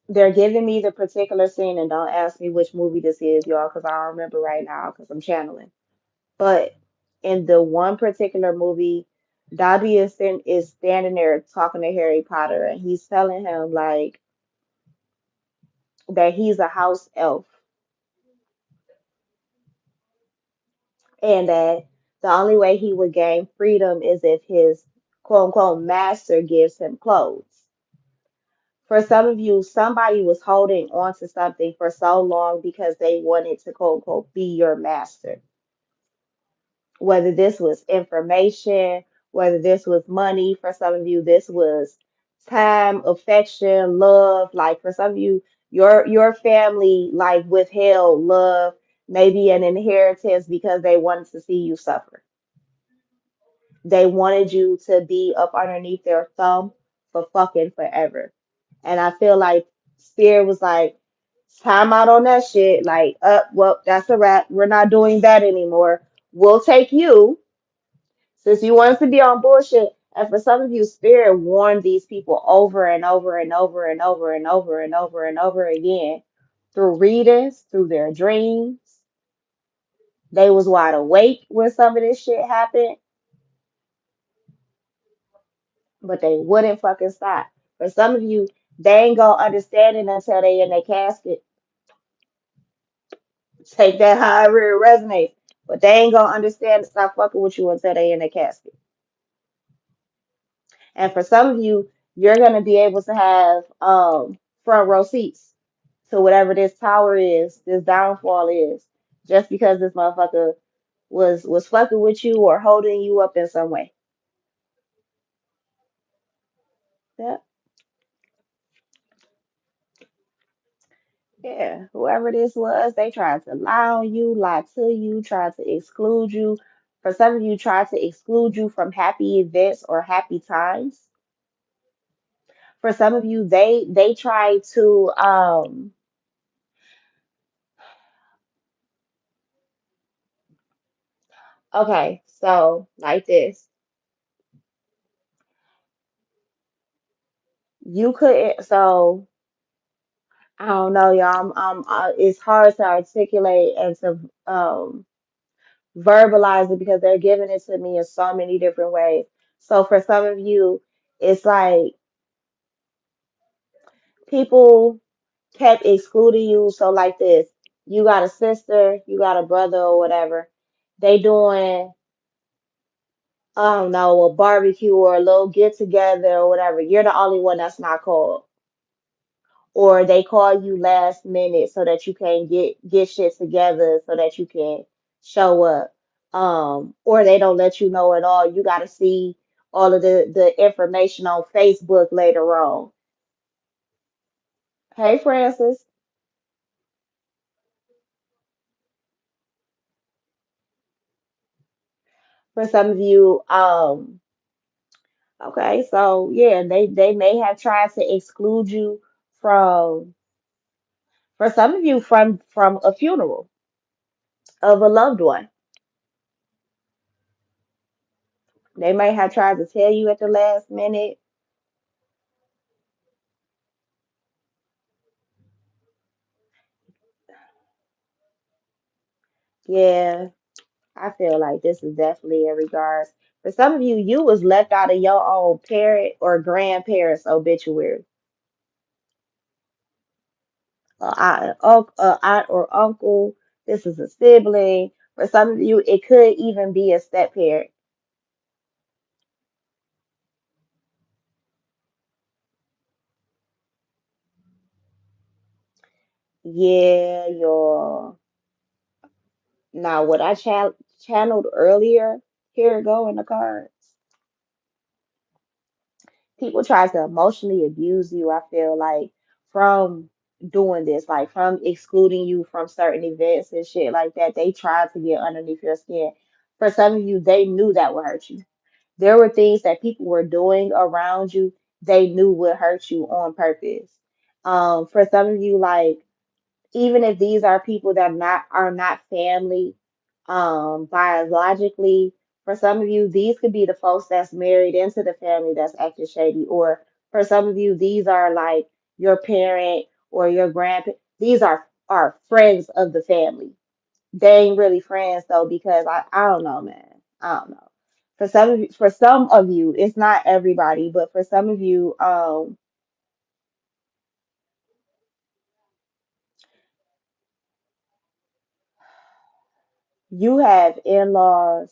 They're giving me the particular scene, and don't ask me which movie this is, y'all, because I don't remember right now because I'm channeling. But in the one particular movie, Dobby is standing there talking to Harry Potter, and he's telling him like that he's a house elf, and that the only way he would gain freedom is if his quote unquote master gives him clothes. For some of you, somebody was holding on to something for so long because they wanted to quote unquote be your master. Whether this was information, whether this was money, for some of you, this was time, affection, love. Like for some of you, your family like withheld love, maybe an inheritance because they wanted to see you suffer. They wanted you to be up underneath their thumb for fucking forever. And I feel like Spirit was like, time out on that shit. Like, well, that's a wrap. We're not doing that anymore. We'll take you since you want us to be on bullshit. And for some of you, Spirit warned these people over and over and over and over and over and over and over again through readings, through their dreams. They was wide awake when some of this shit happened, but they wouldn't fucking stop. For some of you, they ain't gonna understand it until they in their casket. Take that however it resonates. But they ain't gonna understand and stop fucking with you until they in the casket. And for some of you, you're gonna be able to have front row seats to whatever this tower is, this downfall is, just because this motherfucker was fucking with you or holding you up in some way. Yeah, yeah. Whoever this was, they tried to lie on you, lie to you, tried to exclude you. For some of you, tried to exclude you from happy events or happy times. For some of you, they try to okay, so like this. You couldn't so I don't know, y'all. It's hard to articulate and to verbalize it because they're giving it to me in so many different ways. So for some of you, it's like people kept excluding you. So like this, you got a sister, you got a brother or whatever. They doing I don't know, a barbecue or a little get together or whatever. You're the only one that's not called. Or they call you last minute so that you can get shit together so that you can show up. Or they don't let you know at all. You gotta see all of the information on Facebook later on. Hey Francis, for some of you, okay, so yeah, they may have tried to exclude you from for some of you from a funeral. of a loved one. They might have tried to tell you at the last minute. Yeah, I feel like this is definitely in regards. For some of you, you was left out of your own parent or grandparents' obituary. Aunt or uncle. This is a sibling. For some of you, it could even be a step parent. Yeah, your now what I channeled earlier. Here it go in the cards. People try to emotionally abuse you, I feel like, from doing this, like from excluding you from certain events and shit like that. They tried to get underneath your skin. For some of you, they knew that would hurt you. There were things that people were doing around you they knew would hurt you on purpose. For some of you, like even if these are people that are not family biologically, for some of you these could be the folks that's married into the family that's acting shady, or for some of you these are like your parent or your grandparent. These are friends of the family. They ain't really friends though, because I don't know, man. I don't know. For some of you it's not everybody, but for some of you you have in-laws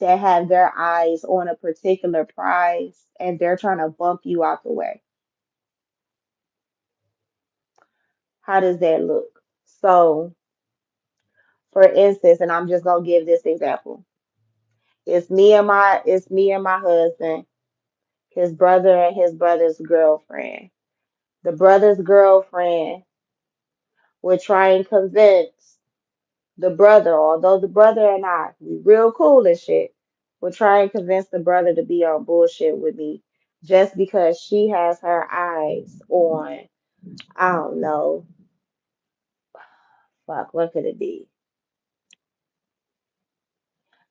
that have their eyes on a particular prize and they're trying to bump you out the way. How does that look? So, for instance, and I'm just gonna give this example. It's me and my husband, his brother and his brother's girlfriend. The brother's girlfriend would try and convince the brother, although the brother and we real cool and shit, would try and convince the brother to be on bullshit with me just because she has her eyes on, I don't know, fuck, what could it be?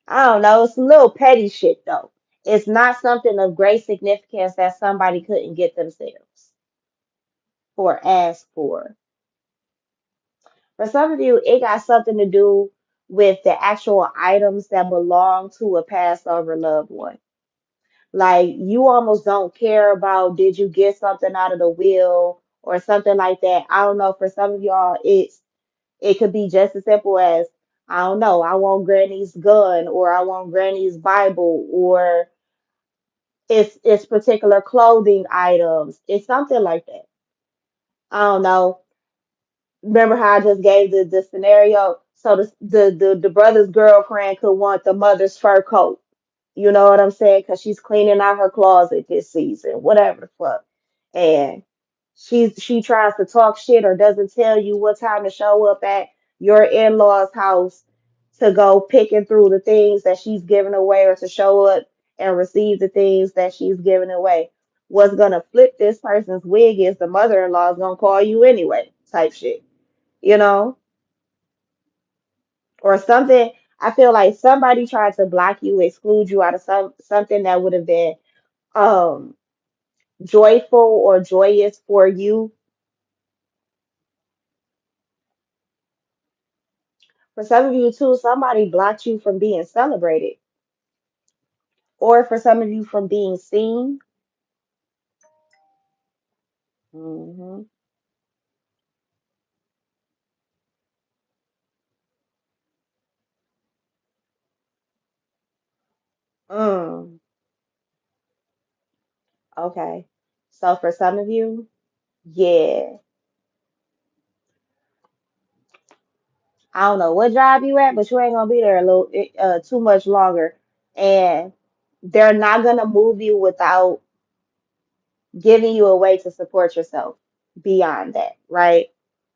I don't know. It's a little petty shit though. It's not something of great significance that somebody couldn't get themselves or ask for. For some of you, it got something to do with the actual items that belong to a Passover loved one. Like you almost don't care about did you get something out of the will or something like that. I don't know. For some of y'all, it could be just as simple as I don't know. I want Granny's gun, or I want Granny's Bible, or it's particular clothing items. It's something like that. I don't know. Remember how I just gave the scenario? So the brother's girlfriend could want the mother's fur coat. You know what I'm saying? Because she's cleaning out her closet this season, whatever the fuck. And she tries to talk shit or doesn't tell you what time to show up at your in-laws' house to go picking through the things that she's giving away, or to show up and receive the things that she's giving away. What's gonna flip this person's wig is the mother-in-law is gonna call you anyway, type shit, you know? Or something. I feel like somebody tried to block you, exclude you out of something that would have been um joyful or joyous for you. For some of you too, somebody blocked you from being celebrated, or for some of you from being seen. Hmm. Mm, okay. So for some of you, yeah, I don't know what job you at, but you ain't gonna be there a little too much longer, and they're not gonna move you without giving you a way to support yourself beyond that, right?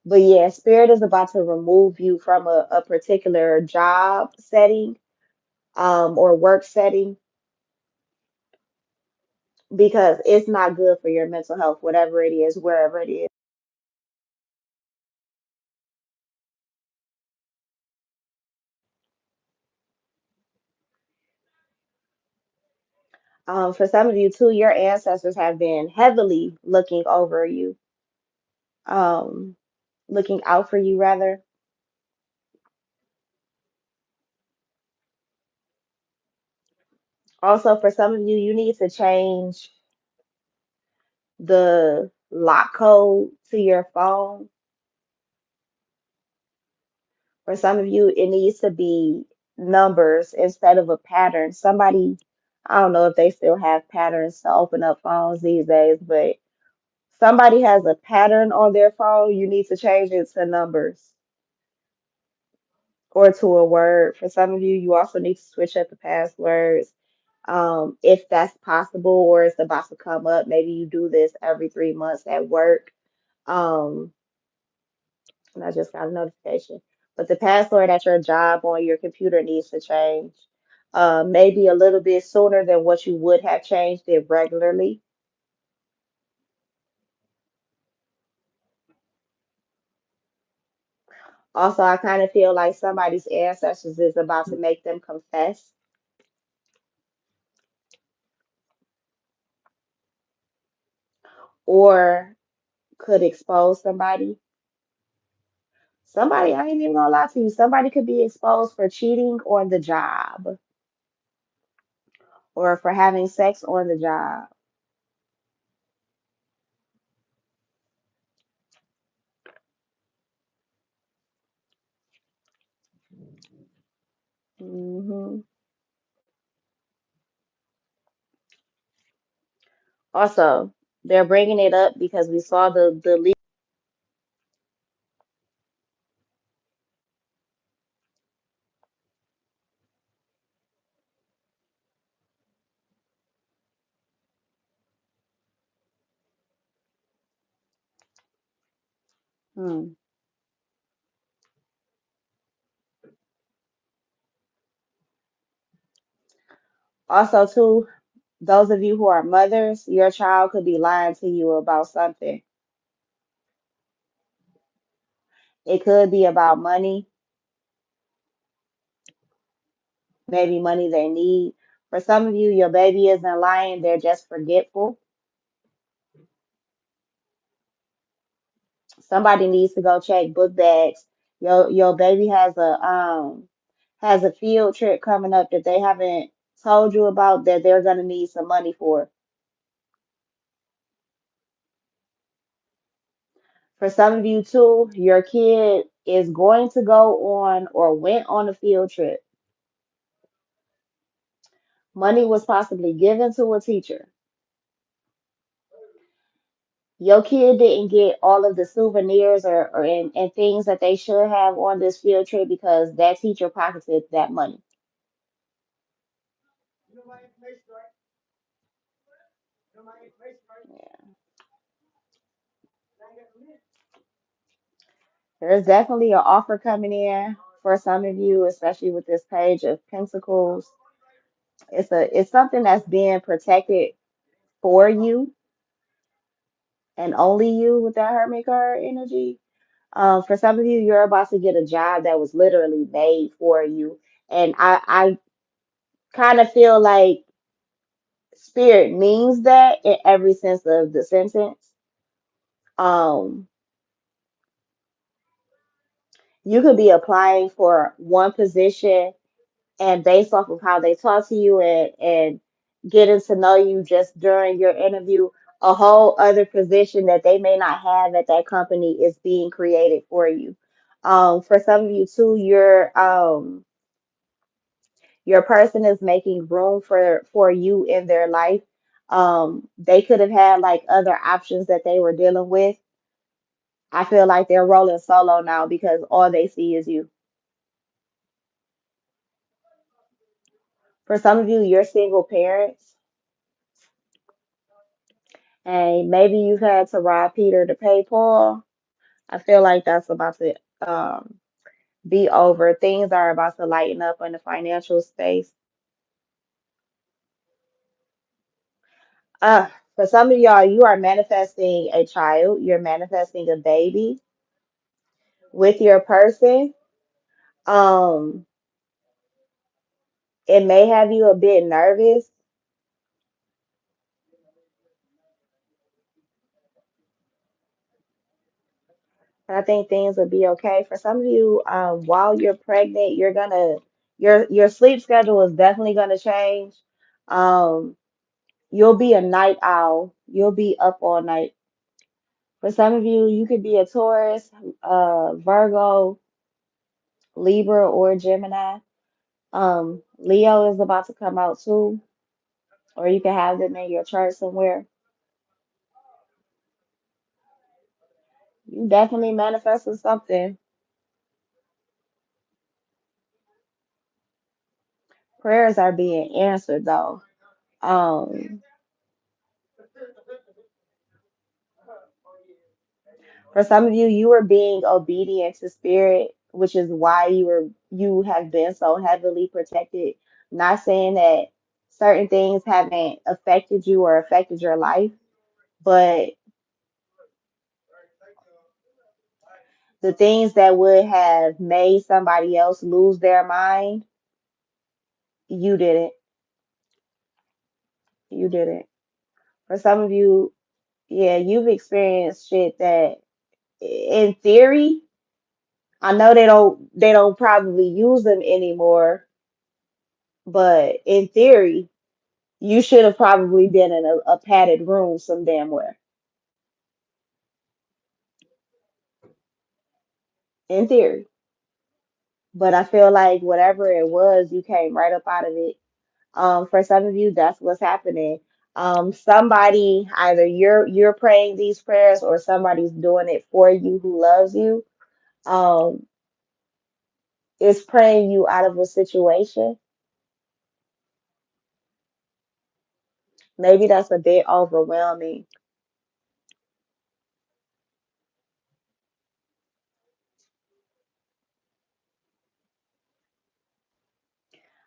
But yeah, Spirit is about to remove you from a particular job setting or work setting, because it's not good for your mental health, whatever it is, wherever it is. For some of you too, your ancestors have been heavily looking over you, um, looking out for you rather. Also, for some of you, you need to change the lock code to your phone. For some of you, it needs to be numbers instead of a pattern. Somebody, I don't know if they still have patterns to open up phones these days, but somebody has a pattern on their phone. You need to change it to numbers or to a word. For some of you, you also need to switch up the passwords. If that's possible or it's about to come up, maybe you do this every 3 months at work. Um, and I just got a notification. But the password at your job on your computer needs to change. Maybe a little bit sooner than what you would have changed it regularly. Also, I kind of feel like somebody's ancestors is about to make them confess or could expose somebody. Somebody, I ain't even gonna lie to you, somebody could be exposed for cheating on the job or for having sex on the job. hmm Also, they're bringing it up because we saw the leak. Hmm. Also, too, those of you who are mothers, your child could be lying to you about something. It could be about money, maybe money they need. For some of you, your baby isn't lying, they're just forgetful. Somebody needs to go check book bags. Your baby has a field trip coming up that they haven't told you about that they're gonna need some money for. For some of you too, your kid is going to go on or went on a field trip. Money was possibly given to a teacher. Your kid didn't get all of the souvenirs and things that they should have on this field trip because that teacher pocketed that money. Yeah. There's definitely an offer coming in for some of you, especially with this page of Pentacles. It's something that's being protected for you and only you with that Hermit card energy. For some of you, you're about to get a job that was literally made for you. And I kind of feel like spirit means that in every sense of the sentence. Um, you could be applying for one position and based off of how they talk to you and getting to know you just during your interview, a whole other position that they may not have at that company is being created for you. For some of you too, your person is making room for you in their life. They could have had like other options that they were dealing with. I feel like they're rolling solo now because all they see is you. For some of you, you're single parents, and maybe you've had to rob Peter to pay Paul. I feel like that's about to be over. Things are about to lighten up in the financial space. Uh, for some of y'all, you are manifesting a child, you're manifesting a baby with your person. Um, it may have you a bit nervous But I think things will be okay. For some of you, while you're pregnant, your sleep schedule is definitely gonna change. Um, you'll be a night owl. You'll be up all night. For some of you, you could be a Taurus, Virgo, Libra, or Gemini. Leo is about to come out too, or you can have them in your chart somewhere. You definitely manifested something. Prayers are being answered though. Um, for some of you, you are being obedient to spirit, which is why you have been so heavily protected. Not saying that certain things haven't affected you or affected your life, but the things that would have made somebody else lose their mind, you didn't. You didn't. For some of you, yeah, you've experienced shit that in theory, I know they don't probably use them anymore, but in theory, you should have probably been in a padded room some damn where. In theory. But I feel like whatever it was, you came right up out of it. For some of you, that's what's happening. Somebody, either you're praying these prayers or somebody's doing it for you who loves you. Um, is praying you out of a situation. Maybe that's a bit overwhelming.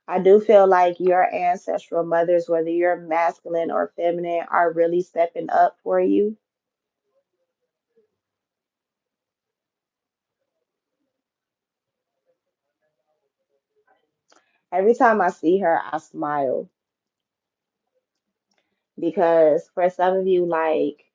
I do feel like your ancestral mothers, whether you're masculine or feminine, are really stepping up for you. Every time I see her, I smile because for some of you, like,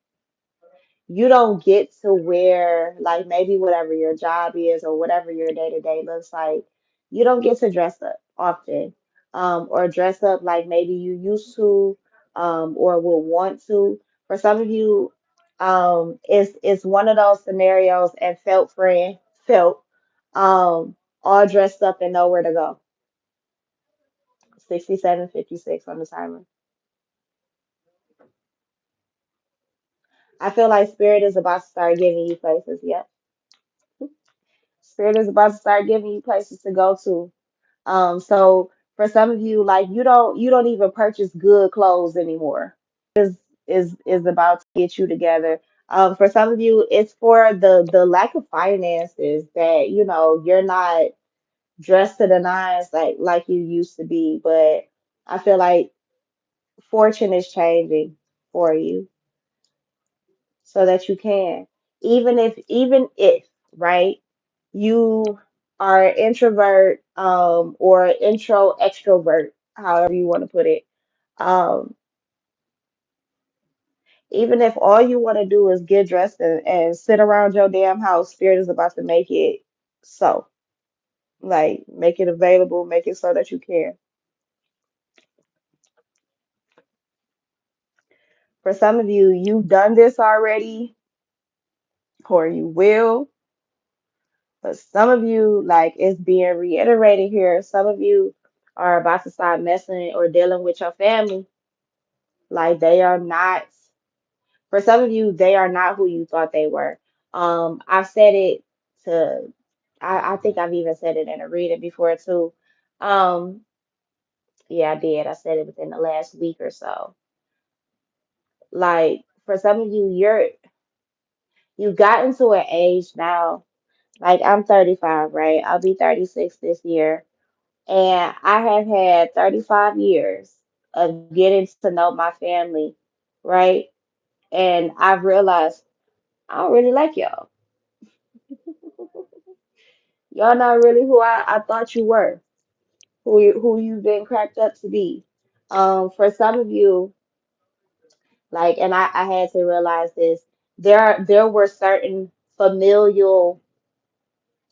you don't get to wear, like, maybe whatever your job is or whatever your day to day looks like, you don't get to dress up often, or dress up like maybe you used to, or will want to. For some of you, it's one of those scenarios and felt, um, all dressed up and nowhere to go. 67:56 on the timer. I feel like Spirit is about to start giving you places. Yep. Spirit is about to start giving you places to go to. So for some of you, like you don't even purchase good clothes anymore. Is about to get you together. For some of you, it's for the lack of finances that you're not dressed to the nines like you used to be. But I feel like fortune is changing for you so that you can, even if right, you are an introvert, or intro extrovert, however you want to put it. um Even if all you want to do is get dressed and sit around your damn house, spirit is about to make it so, like, make it available, make it so that you can. For some of you, you've done this already or you will. But some of you, like, it's being reiterated here. Some of you are about to start messing or dealing with your family. Like, they are not, for some of you, they are not who you thought they were. I've said it to, I think I've even said it in a reading before too. Um, yeah, I did. I said it within the last week or so. Like, for some of you, you've gotten to an age now. Like, I'm 35, right? I'll be 36 this year. And I have had 35 years of getting to know my family, right? And I've realized I don't really like y'all. Y'all not really who I thought you were, who you've been cracked up to be. For some of you, like, and I had to realize this, there were certain familial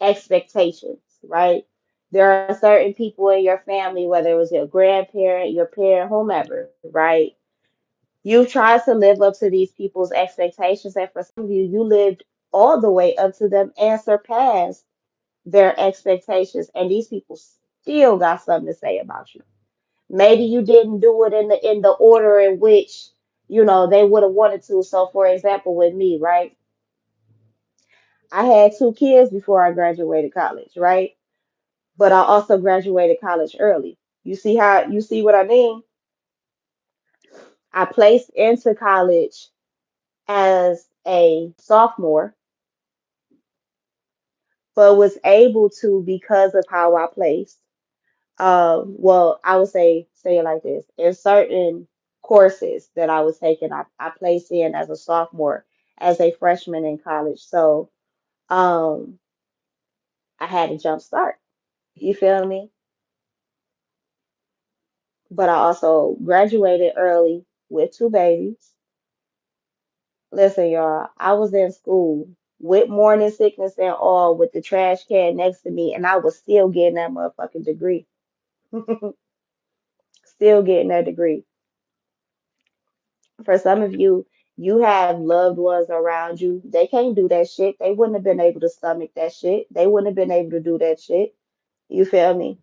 expectations, right? There are certain people in your family, whether it was your grandparent, your parent, whomever, right? You try to live up to these people's expectations, and for some of you, you lived all the way up to them and surpassed their expectations, and these people still got something to say about you. Maybe you didn't do it in the order in which they would have wanted to. So, for example, with me, right? I had two kids before I graduated college, right? But I also graduated college early. You see what I mean? I placed into college as a sophomore, but was able to because of how I placed. Well, I would say it like this. In certain courses that I was taking, I placed in as a sophomore, as a freshman in college. So um I had a jump start. You feel me? But I also graduated early with two babies. Listen, y'all, I was in school with morning sickness and all with the trash can next to me, and I was still getting that motherfucking degree. Still getting that degree. For some of you, you have loved ones around you. They can't do that shit. They wouldn't have been able to stomach that shit. They wouldn't have been able to do that shit. You feel me?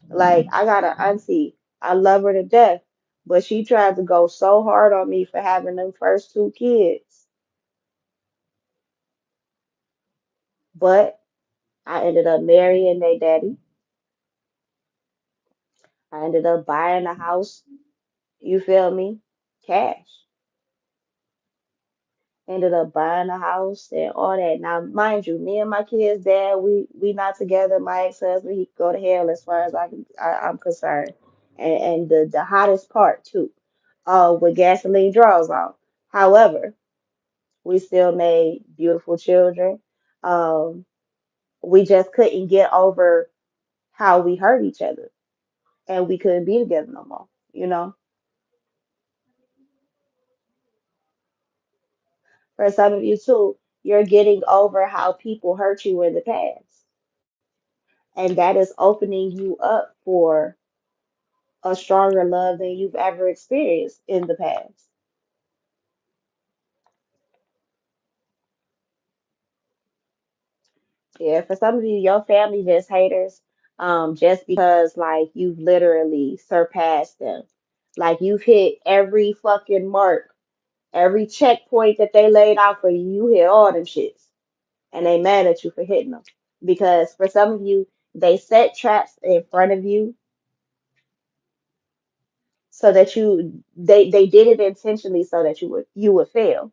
Like, I got an auntie. I love her to death, but she tried to go so hard on me for having them first two kids. But I ended up marrying their daddy. I ended up buying a house. You feel me? Cash. Ended up buying a house and all that. Now, mind you, me and my kids' dad, we not together. My ex-husband, he could go to hell as far as I'm concerned. And the hottest part too, with gasoline draws on. However, we still made beautiful children. Um, we just couldn't get over how we hurt each other, and we couldn't be together no more. You know, for some of you too, you're getting over how people hurt you in the past. And that is opening you up for a stronger love than you've ever experienced in the past. Yeah, for some of you, your family just haters, just because like you've literally surpassed them. Like you've hit every fucking mark, every checkpoint that they laid out for you, you hit all them shits. And they mad at you for hitting them. Because for some of you, they set traps in front of you so that they did it intentionally so that you would fail.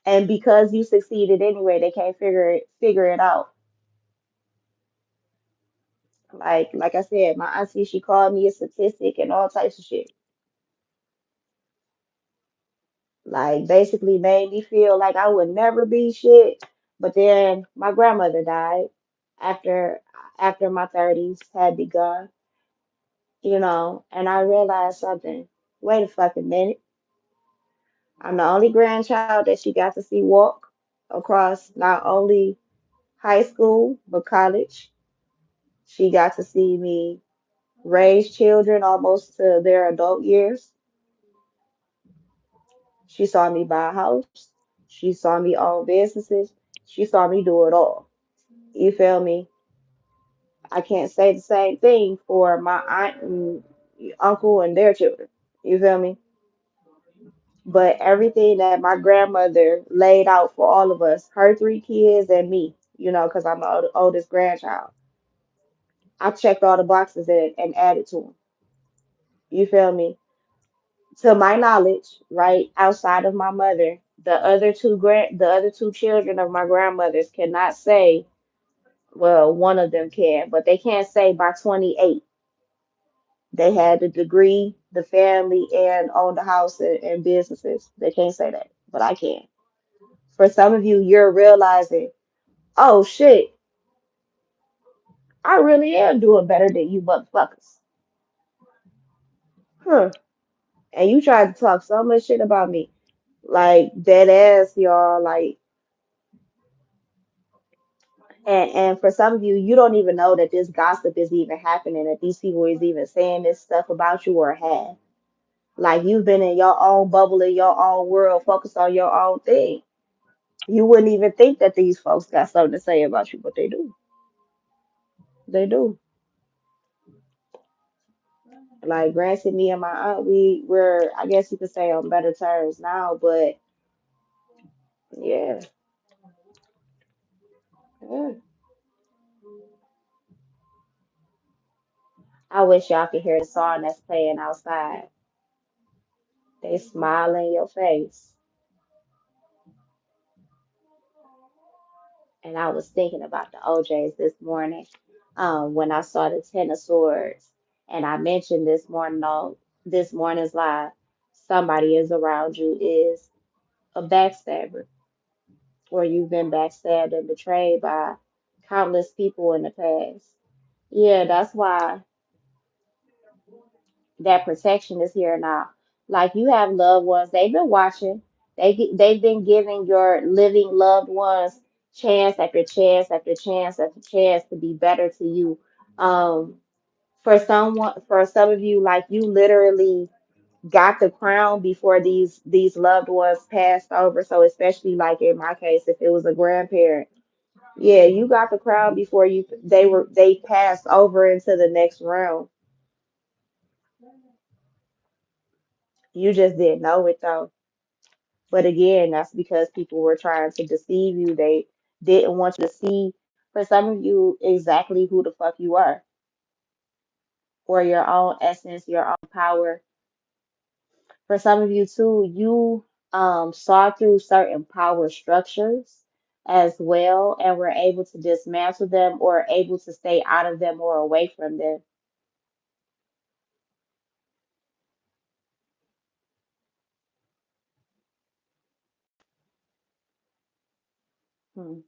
And because you succeeded anyway, they can't figure it out. Like I said, my auntie, she called me a statistic and all types of shit. Like basically made me feel like I would never be shit. But then my grandmother died after after my 30s had begun, and I realized something. Wait a fucking minute. I'm the only grandchild that she got to see walk across not only high school but college. She got to see me raised children almost to their adult years. She saw me buy a house. She saw me own businesses. She saw me do it all. You feel me? I can't say the same thing for my aunt and uncle and their children. You feel me? But everything that my grandmother laid out for all of us, her three kids and me, because I'm the oldest grandchild, I checked all the boxes and added to them. You feel me? To my knowledge, right outside of my mother, the other two children of my grandmothers cannot say, well, one of them can, but they can't say by 28 they had the degree, the family, and owned the house and businesses. They can't say that, but I can. For some of you, you're realizing, oh shit, I really am doing better than you motherfuckers. Huh. And you tried to talk so much shit about me. Like dead ass, y'all. Like And for some of you, you don't even know that this gossip is even happening, that these people is even saying this stuff about you or have. Like you've been in your own bubble, in your own world, focused on your own thing. You wouldn't even think that these folks got something to say about you, but they do. They do. Like granted, me and my aunt, we're I guess you could say on better terms now, but yeah, yeah. I wish y'all could hear the song that's playing outside. They smile in your face. And I was thinking about the OJs this morning, when I saw the Ten of Swords. And I mentioned this morning on this morning's live, somebody is around you is a backstabber, or you've been backstabbed and betrayed by countless people in the past. Yeah, that's why that protection is here now. Like you have loved ones, they've been watching. They've been giving your living loved ones chance after chance after chance after chance to be better to you. Um, for some of you, like you literally got the crown before these loved ones passed over. So especially like in my case, if it was a grandparent, yeah, you got the crown before they passed over into the next realm. You just didn't know it though. But again, that's because people were trying to deceive you. They didn't want you to see, for some of you, exactly who the fuck you are, or your own essence, your own power. For some of you too, you saw through certain power structures as well and were able to dismantle them or able to stay out of them or away from them. Hmm.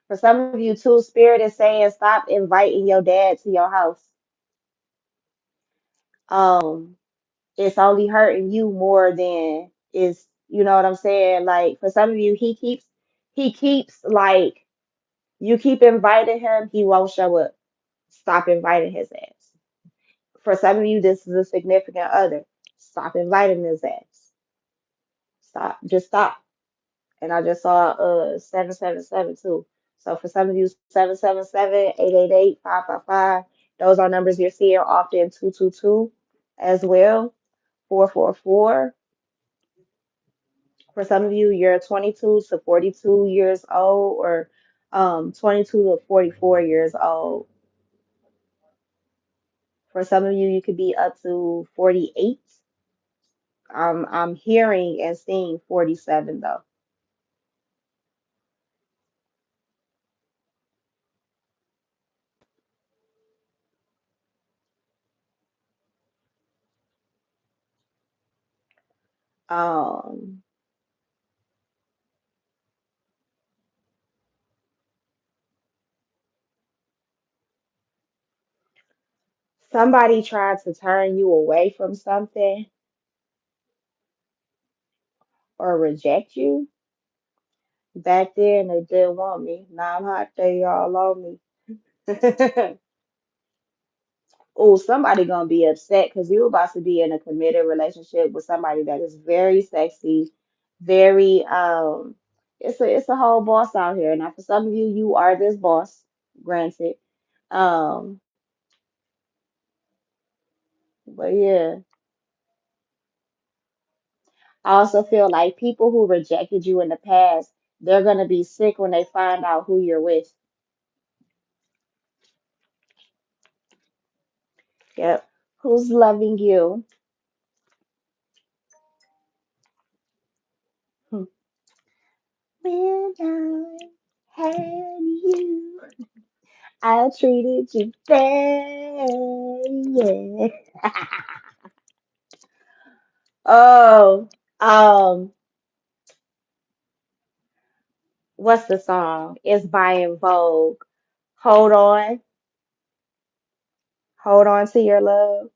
For some of you too, spirit is saying stop inviting your dad to your house. Um, it's only hurting you more than is, you know what I'm saying? Like for some of you, he keeps like you keep inviting him, he won't show up. Stop inviting his ass. For some of you, this is a significant other. Stop inviting his ass. Stop. Just stop. And I just saw 777 too. So for some of you, 777, 888, 555, those are numbers you're seeing often 222 as well. 444. For some of you, you're 22 to 42 years old, or 22 to 44 years old. For some of you, you could be up to 48. I'm hearing and seeing 47 though. Um, Somebody tried to turn you away from something or reject you. Back then, they didn't want me. Now I'm hot, they all on me. Oh, somebody gonna be upset because you're about to be in a committed relationship with somebody that is very sexy, very it's a whole boss out here. Now for some of you, you are this boss, granted. Um, but yeah. I also feel like people who rejected you in the past, they're gonna be sick when they find out who you're with. Yep. Who's loving you? When I had you, I treated you fair. Yeah. Oh, what's the song? It's by In Vogue. Hold on, hold on to your love.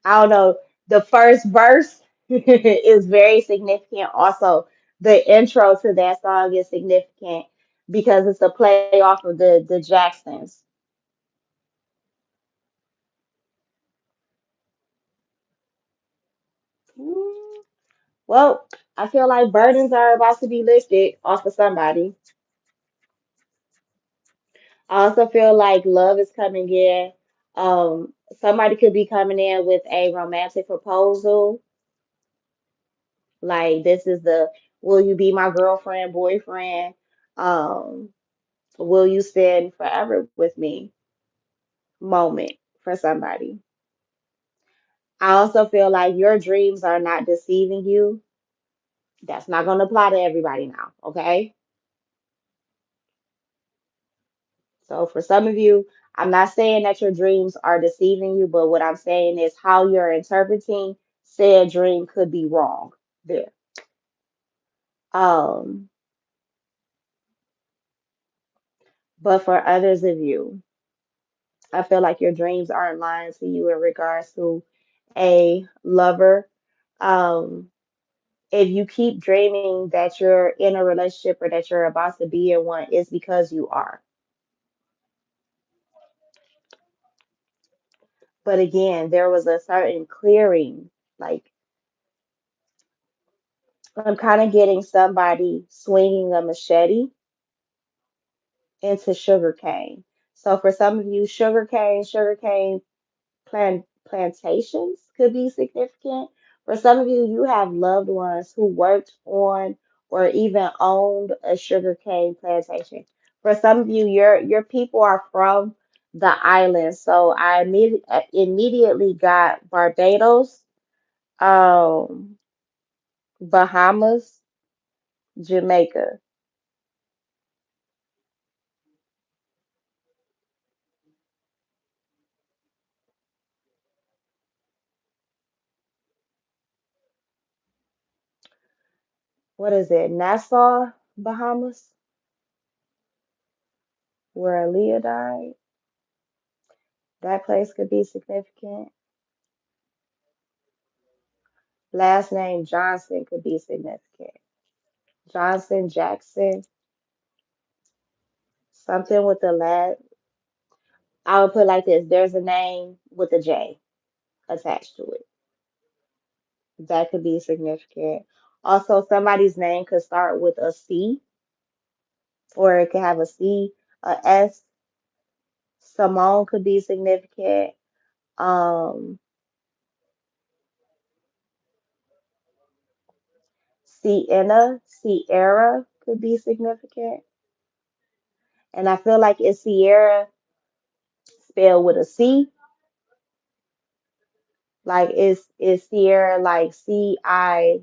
I don't know the first verse. is very significant. Also, the intro to that song is significant because it's a play off of the Jacksons. Mm, well, I feel like burdens are about to be lifted off of somebody. I also feel like love is coming in. Somebody could be coming in with a romantic proposal. Like this is the will you be my girlfriend, boyfriend? Um, will you spend forever with me moment for somebody. I also feel like your dreams are not deceiving you. That's not going to apply to everybody now, okay? So for some of you, I'm not saying that your dreams are deceiving you, but what I'm saying is how you're interpreting said dream could be wrong there. Um, but for others of you, I feel like your dreams aren't lying to you in regards to a lover. Um, if you keep dreaming that you're in a relationship or that you're about to be in one, it's because you are. But again, there was a certain clearing. Like I'm kind of getting somebody swinging a machete into sugarcane. So for some of you, sugarcane plantations could be significant. For some of you, you have loved ones who worked on or even owned a sugarcane plantation. For some of you, your people are from the islands. So immediately got Barbados, um, Bahamas, Jamaica. What is it? Nassau, Bahamas, where Aaliyah died. That place could be significant. Last name Johnson could be significant. Johnson, Jackson, something with the last. I would put it like this. There's a name with a J attached to it. That could be significant. Also, somebody's name could start with a C, or it could have a C, a S. Simone could be significant. Um, Sierra could be significant. And I feel like it's Sierra spelled with a C. Like is Sierra like Cierra,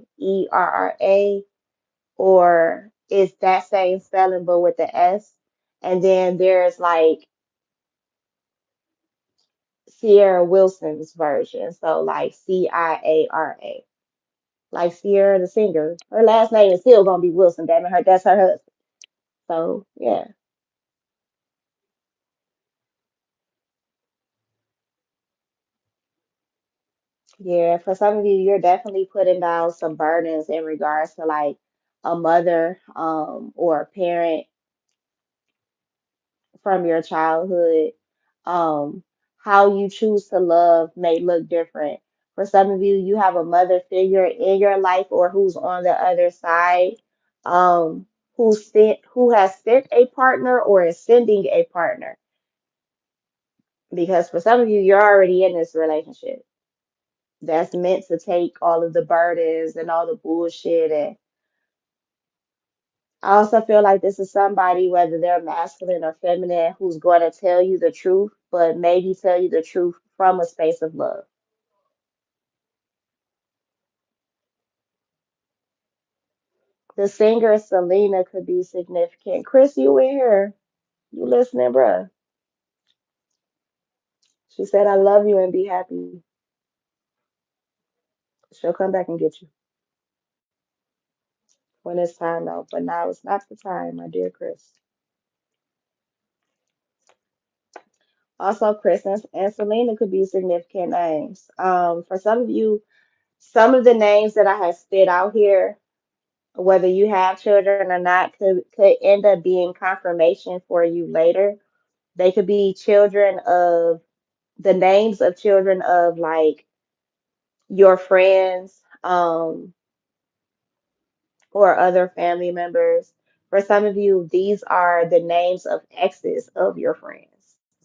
or is that same spelling but with the S? And then there's like Sierra Wilson's version, so like Ciara, like Sierra the singer. Her last name is still gonna be Wilson. Damn it, that's her husband. So yeah, yeah. For some of you, you're definitely putting down some burdens in regards to like a mother, or a parent from your childhood. Um, how you choose to love may look different. For some of you, you have a mother figure in your life or who's on the other side, um, who has sent a partner or is sending a partner. Because for some of you, you're already in this relationship that's meant to take all of the burdens and all the bullshit. And I also feel like this is somebody, whether they're masculine or feminine, who's going to tell you the truth, but maybe tell you the truth from a space of love. The singer Selena could be significant. Chris, you in here? You listening, bruh? She said, I love you and be happy. She'll come back and get you when it's time, though. But now it's not the time, my dear Chris. Also, Chris and Selena could be significant names. For some of you, Some of the names that I have spit out here, whether you have children or not, could end up being confirmation for you later. They could be children of the names of children of like your friends, or other family members. For some of you, these are the names of exes of your friends.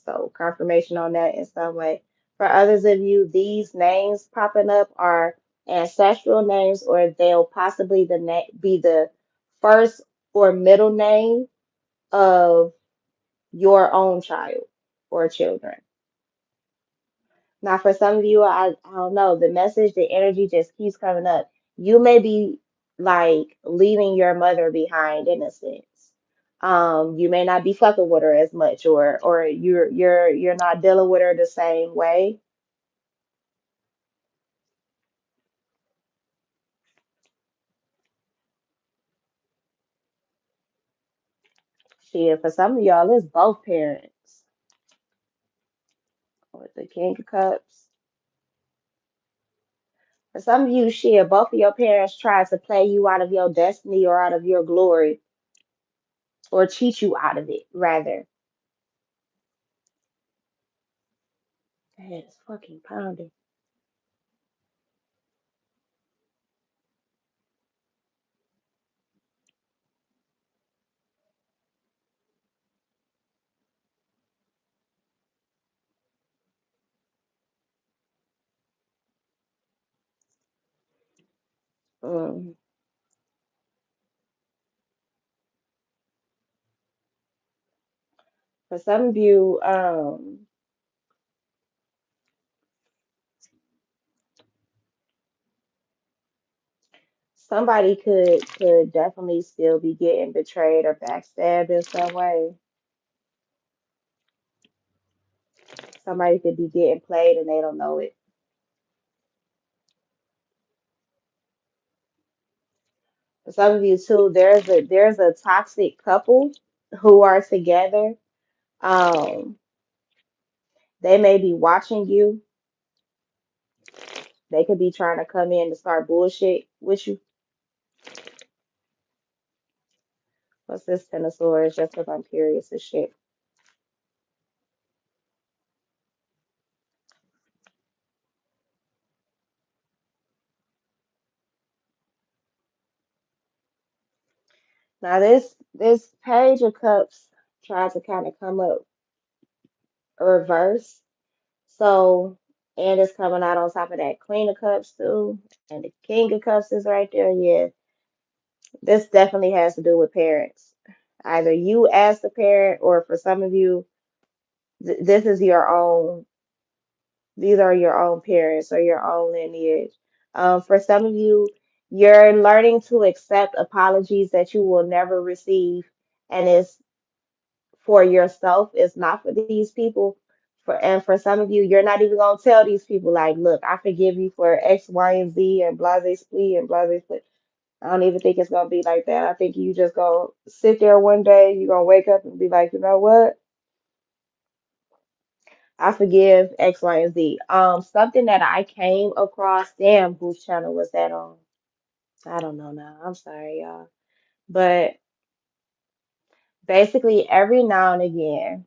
So confirmation on that in some way. For others of you, these names popping up are ancestral names, or they'll possibly be the first or middle name of your own child or children. Now, for some of you, I don't know, the message, the energy just keeps coming up. You may be like leaving your mother behind in a sense. You may not be fucking with her as much, or you're not dealing with her the same way. Shit, for some of y'all, it's both parents. With the King of Cups. For some of you, shit, both of your parents tried to play you out of your destiny or out of your glory, or cheat you out of it, rather. That is fucking pounding. Mm. For some of you, somebody could definitely still be getting betrayed or backstabbed in some way. Somebody could be getting played and they don't know it. For some of you too, there's a toxic couple who are together. Um, they may be watching you. They could be trying to come in to start bullshit with you. What's this Ten of Swords? Just because I'm curious as shit. Now this Page of Cups tries to kind of come up reverse. So, and it's coming out on top of that Queen of Cups too, and the King of Cups is right there. Yeah, this definitely has to do with parents. Either you as the parent, or for some of you, this is your own. These are your own parents or your own lineage. For some of you, you're learning to accept apologies that you will never receive, and it's for yourself. It's not for these people. For some of you, you're not even gonna tell these people like, look, I forgive you for X, Y, and Z and blase split and blase split. I don't even think it's gonna be like that. I think you just gonna sit there one day, you're gonna wake up and be like, you know what? I forgive X, Y, and Z. Something that I came across, damn, whose channel was that on? I don't know now. I'm sorry, y'all. But basically every now and again,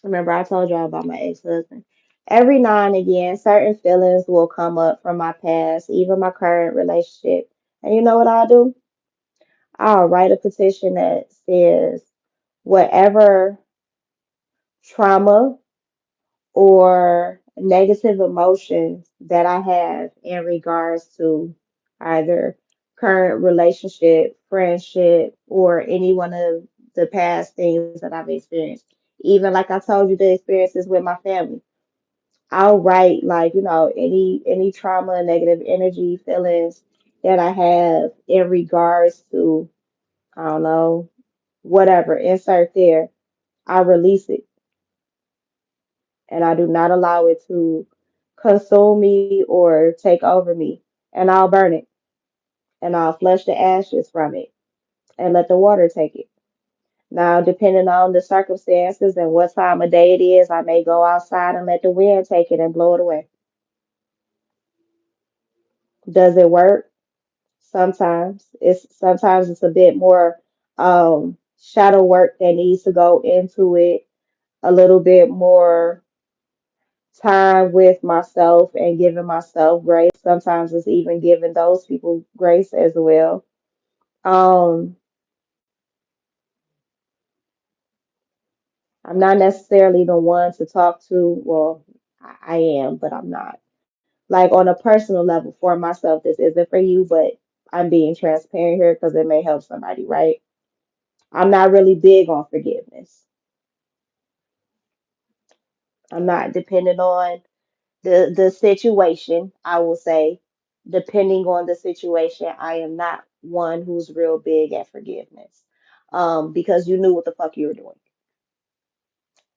remember, I told y'all about my ex-husband. Every now and again, certain feelings will come up from my past, even my current relationship. And you know what I'll do? I'll write a petition that says whatever trauma or negative emotions that I have in regards to either current relationship, friendship, or any one of the past things that I've experienced. Even like I told you, the experiences with my family. I'll write like, any trauma, negative energy, feelings that I have in regards to, I don't know, whatever, insert there. I release it and I do not allow it to consume me or take over me. And I'll burn it and I'll flush the ashes from it and let the water take it. Now, depending on the circumstances and what time of day it is, I may go outside and let the wind take it and blow it away. Does it work? Sometimes it's a bit more shadow work that needs to go into it, a little bit more time with myself and giving myself grace. Sometimes it's even giving those people grace as well. Um, I'm not necessarily the one to talk to, well, I am, but I'm not. Like on a personal level for myself, this isn't for you, but I'm being transparent here because it may help somebody, right? I'm not really big on forgiveness. I'm not dependent on the situation, I will say. Depending on the situation, I am not one who's real big at forgiveness. Because you knew what the fuck you were doing.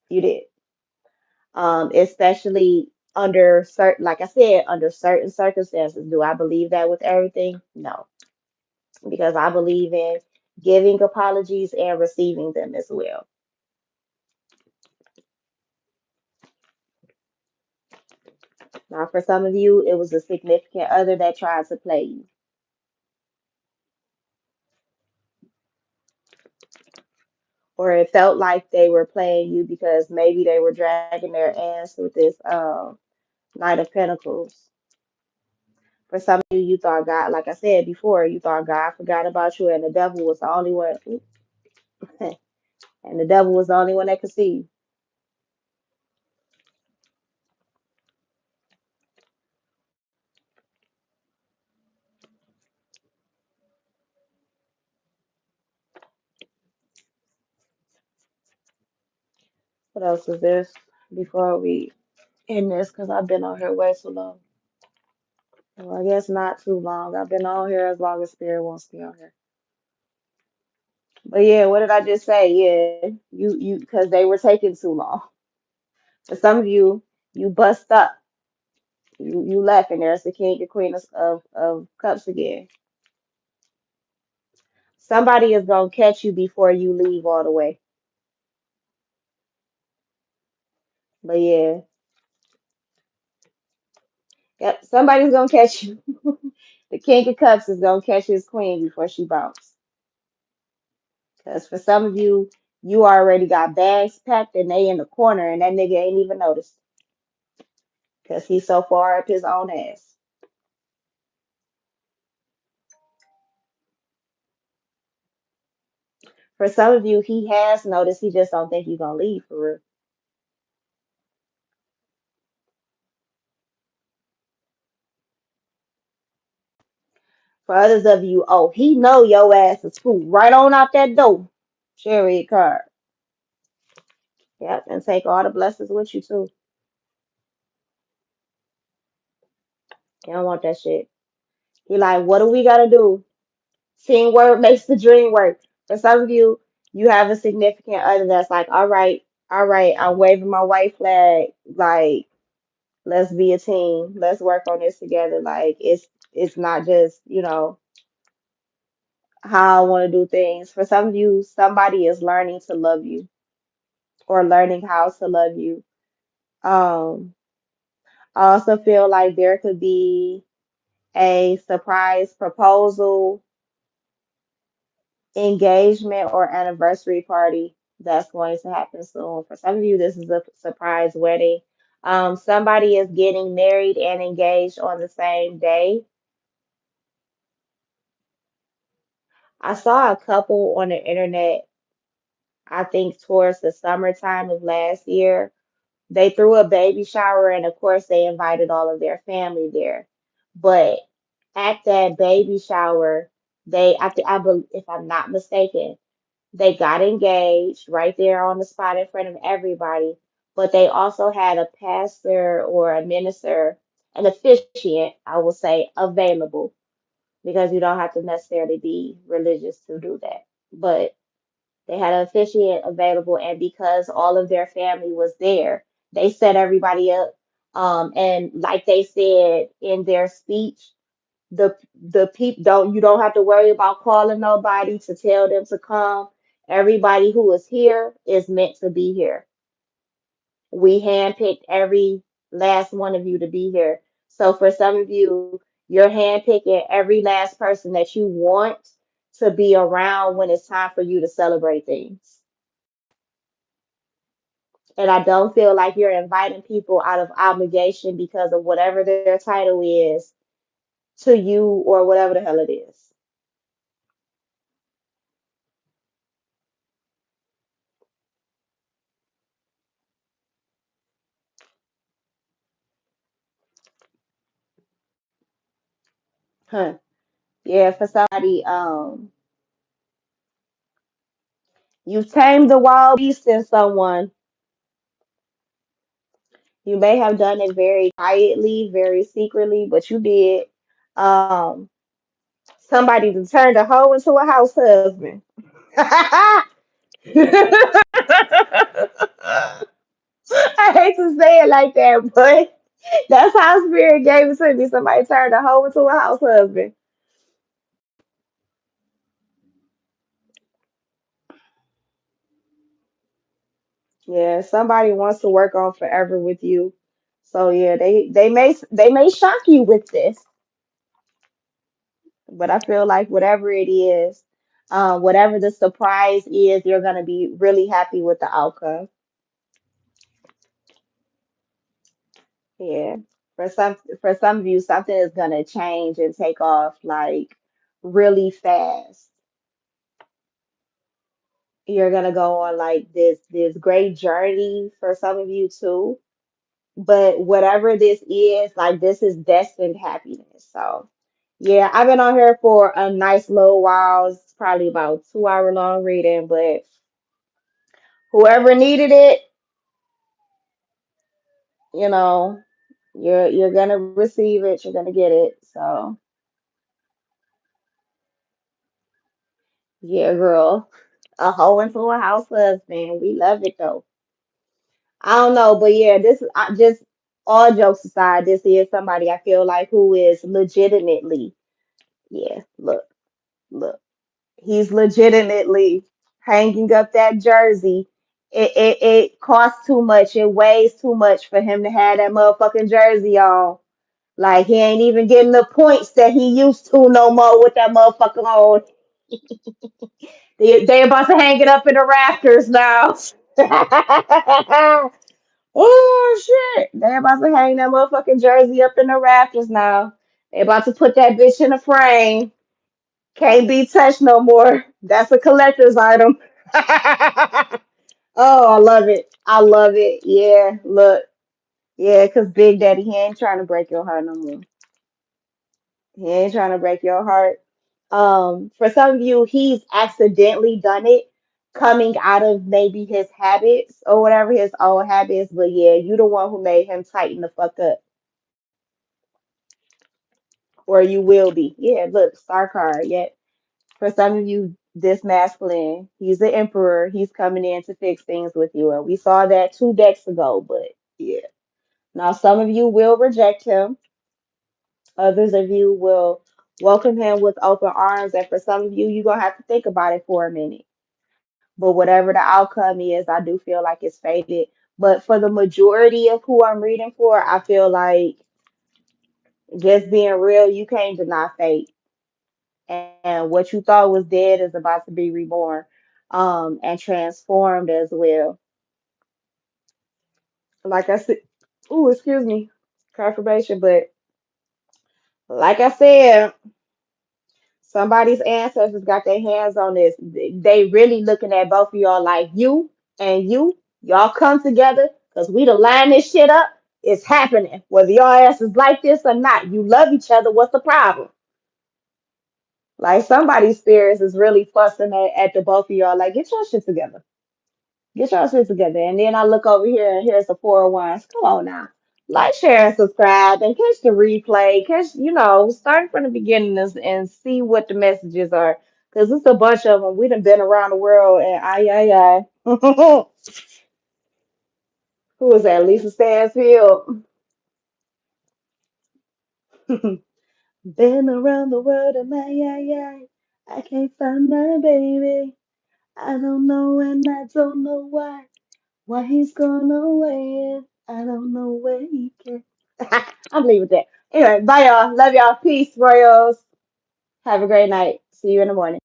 You did. Especially under certain, like I said, under certain circumstances. Do I believe that with everything? No, because I believe in giving apologies and receiving them as well. Now, for some of you, it was a significant other that tried to play you, or it felt like they were playing you because maybe they were dragging their ass with this Knight of Pentacles. For some of you, you thought God, like I said before, you thought God forgot about you, and the devil was the only one, and the devil was the only one that could see you. What else is this before we end this? Because I've been on here way too long. Well, I guess not too long. I've been on here as long as Spirit wants me on here. But yeah, what did I just say? Yeah, because they were taking too long. For some of you, you bust up. You left, and there's the king and queen of cups again. Somebody is gonna catch you before you leave all the way. But yeah, yep, somebody's gonna catch you. The king of cups is gonna catch his queen before she bounces. Because for some of you, you already got bags packed and they in the corner, and that nigga ain't even noticed because he's so far up his own ass. For some of you, he has noticed. He just don't think you're gonna leave for real. For others of you, oh, he know your ass is food right on out that door. Chariot card. Yep, and take all the blessings with you too. You don't want that shit. He like, what do we gotta do? Teamwork makes the dream work. For some of you, you have a significant other that's like, all right, I'm waving my white flag. Like, let's be a team. Let's work on this together. Like, it's not just, how I want to do things. For some of you, somebody is learning to love you or learning how to love you. Um, I also feel like there could be a surprise proposal, engagement, or anniversary party that's going to happen soon. For some of you, this is a surprise wedding. Somebody is getting married and engaged on the same day. I saw a couple on the internet, I think towards the summertime of last year. They threw a baby shower and of course they invited all of their family there. But at that baby shower, if I'm not mistaken, they got engaged right there on the spot in front of everybody. But they also had a pastor or a minister, an officiant, I will say, available because you don't have to necessarily be religious to do that. But they had an officiant available, and because all of their family was there, they set everybody up. And like they said in their speech, the people don't have to worry about calling nobody to tell them to come. Everybody who is here is meant to be here. We handpicked every last one of you to be here. So for some of you, You're handpicking every last person that you want to be around when it's time for you to celebrate things. And I don't feel like you're inviting people out of obligation because of whatever their title is to you or whatever the hell it is. Huh. Yeah, for somebody, you've tamed the wild beast in someone. You may have done it very quietly, very secretly, but you did. Um, somebody to turn a hoe into a house husband. I hate to say it like that, but that's how Spirit gave it to me. Somebody turned a hoe into a house husband. Yeah, somebody wants to work on forever with you. So yeah, they may shock you with this, but I feel like whatever it is, whatever the surprise is, you're gonna be really happy with the outcome. Yeah. For some of you, something is gonna change and take off like really fast. You're gonna go on like this great journey for some of you too. But whatever this is, like this is destined happiness. So yeah, I've been on here for a nice little while. It's probably about 2 hour long reading, but whoever needed it, you know, you're gonna receive it, you're gonna get it. So yeah, girl. A hoe into a house husband. We love it though. I don't know, but yeah, this is just all jokes aside, this is somebody I feel like who is legitimately, yeah, look, he's legitimately hanging up that jersey. It costs too much, it weighs too much for him to have that motherfucking jersey on. Like he ain't even getting the points that he used to no more with that motherfucker on. They about to hang it up in the rafters now. Oh shit! They about to hang that motherfucking jersey up in the rafters now. They about to put that bitch in a frame. Can't be touched no more. That's a collector's item. Oh, I love it. I love it. Yeah, look. Yeah, because Big Daddy, he ain't trying to break your heart no more. He ain't trying to break your heart. For some of you, he's accidentally done it coming out of maybe his habits or whatever his old habits. But yeah, you the one who made him tighten the fuck up. Or you will be. Yeah, look, star card. Yeah. For some of you, this masculine, he's the emperor. He's coming in to fix things with you. And we saw that 2 decks ago, but yeah. Now some of you will reject him. Others of you will welcome him with open arms. And for some of you, you're gonna have to think about it for a minute. But whatever the outcome is, I do feel like it's fated. But for the majority of who I'm reading for, I feel like just being real, you can't deny fate. And what you thought was dead is about to be reborn, and transformed as well. Like I said, ooh, excuse me, confirmation, but like I said, somebody's ancestors got their hands on this. They really looking at both of y'all like y'all come together because we to line this shit up. It's happening. Whether y'all asses like this or not, you love each other. What's the problem? Like somebody's spirits is really fussing at the both of y'all. Like, get your shit together. Get your shit together. And then I look over here and here's the four of wands. Come on now. Like, share, and subscribe and catch the replay. Catch, start from the beginning and see what the messages are. Because it's a bunch of them. We done been around the world and ay. Who is that? Lisa Stansfield. Been around the world and ay. I can't find my baby. I don't know and I don't know why. Why he's gone away? I don't know where he can. I'm leaving that. Anyway, bye y'all. Love y'all. Peace, Royals. Have a great night. See you in the morning.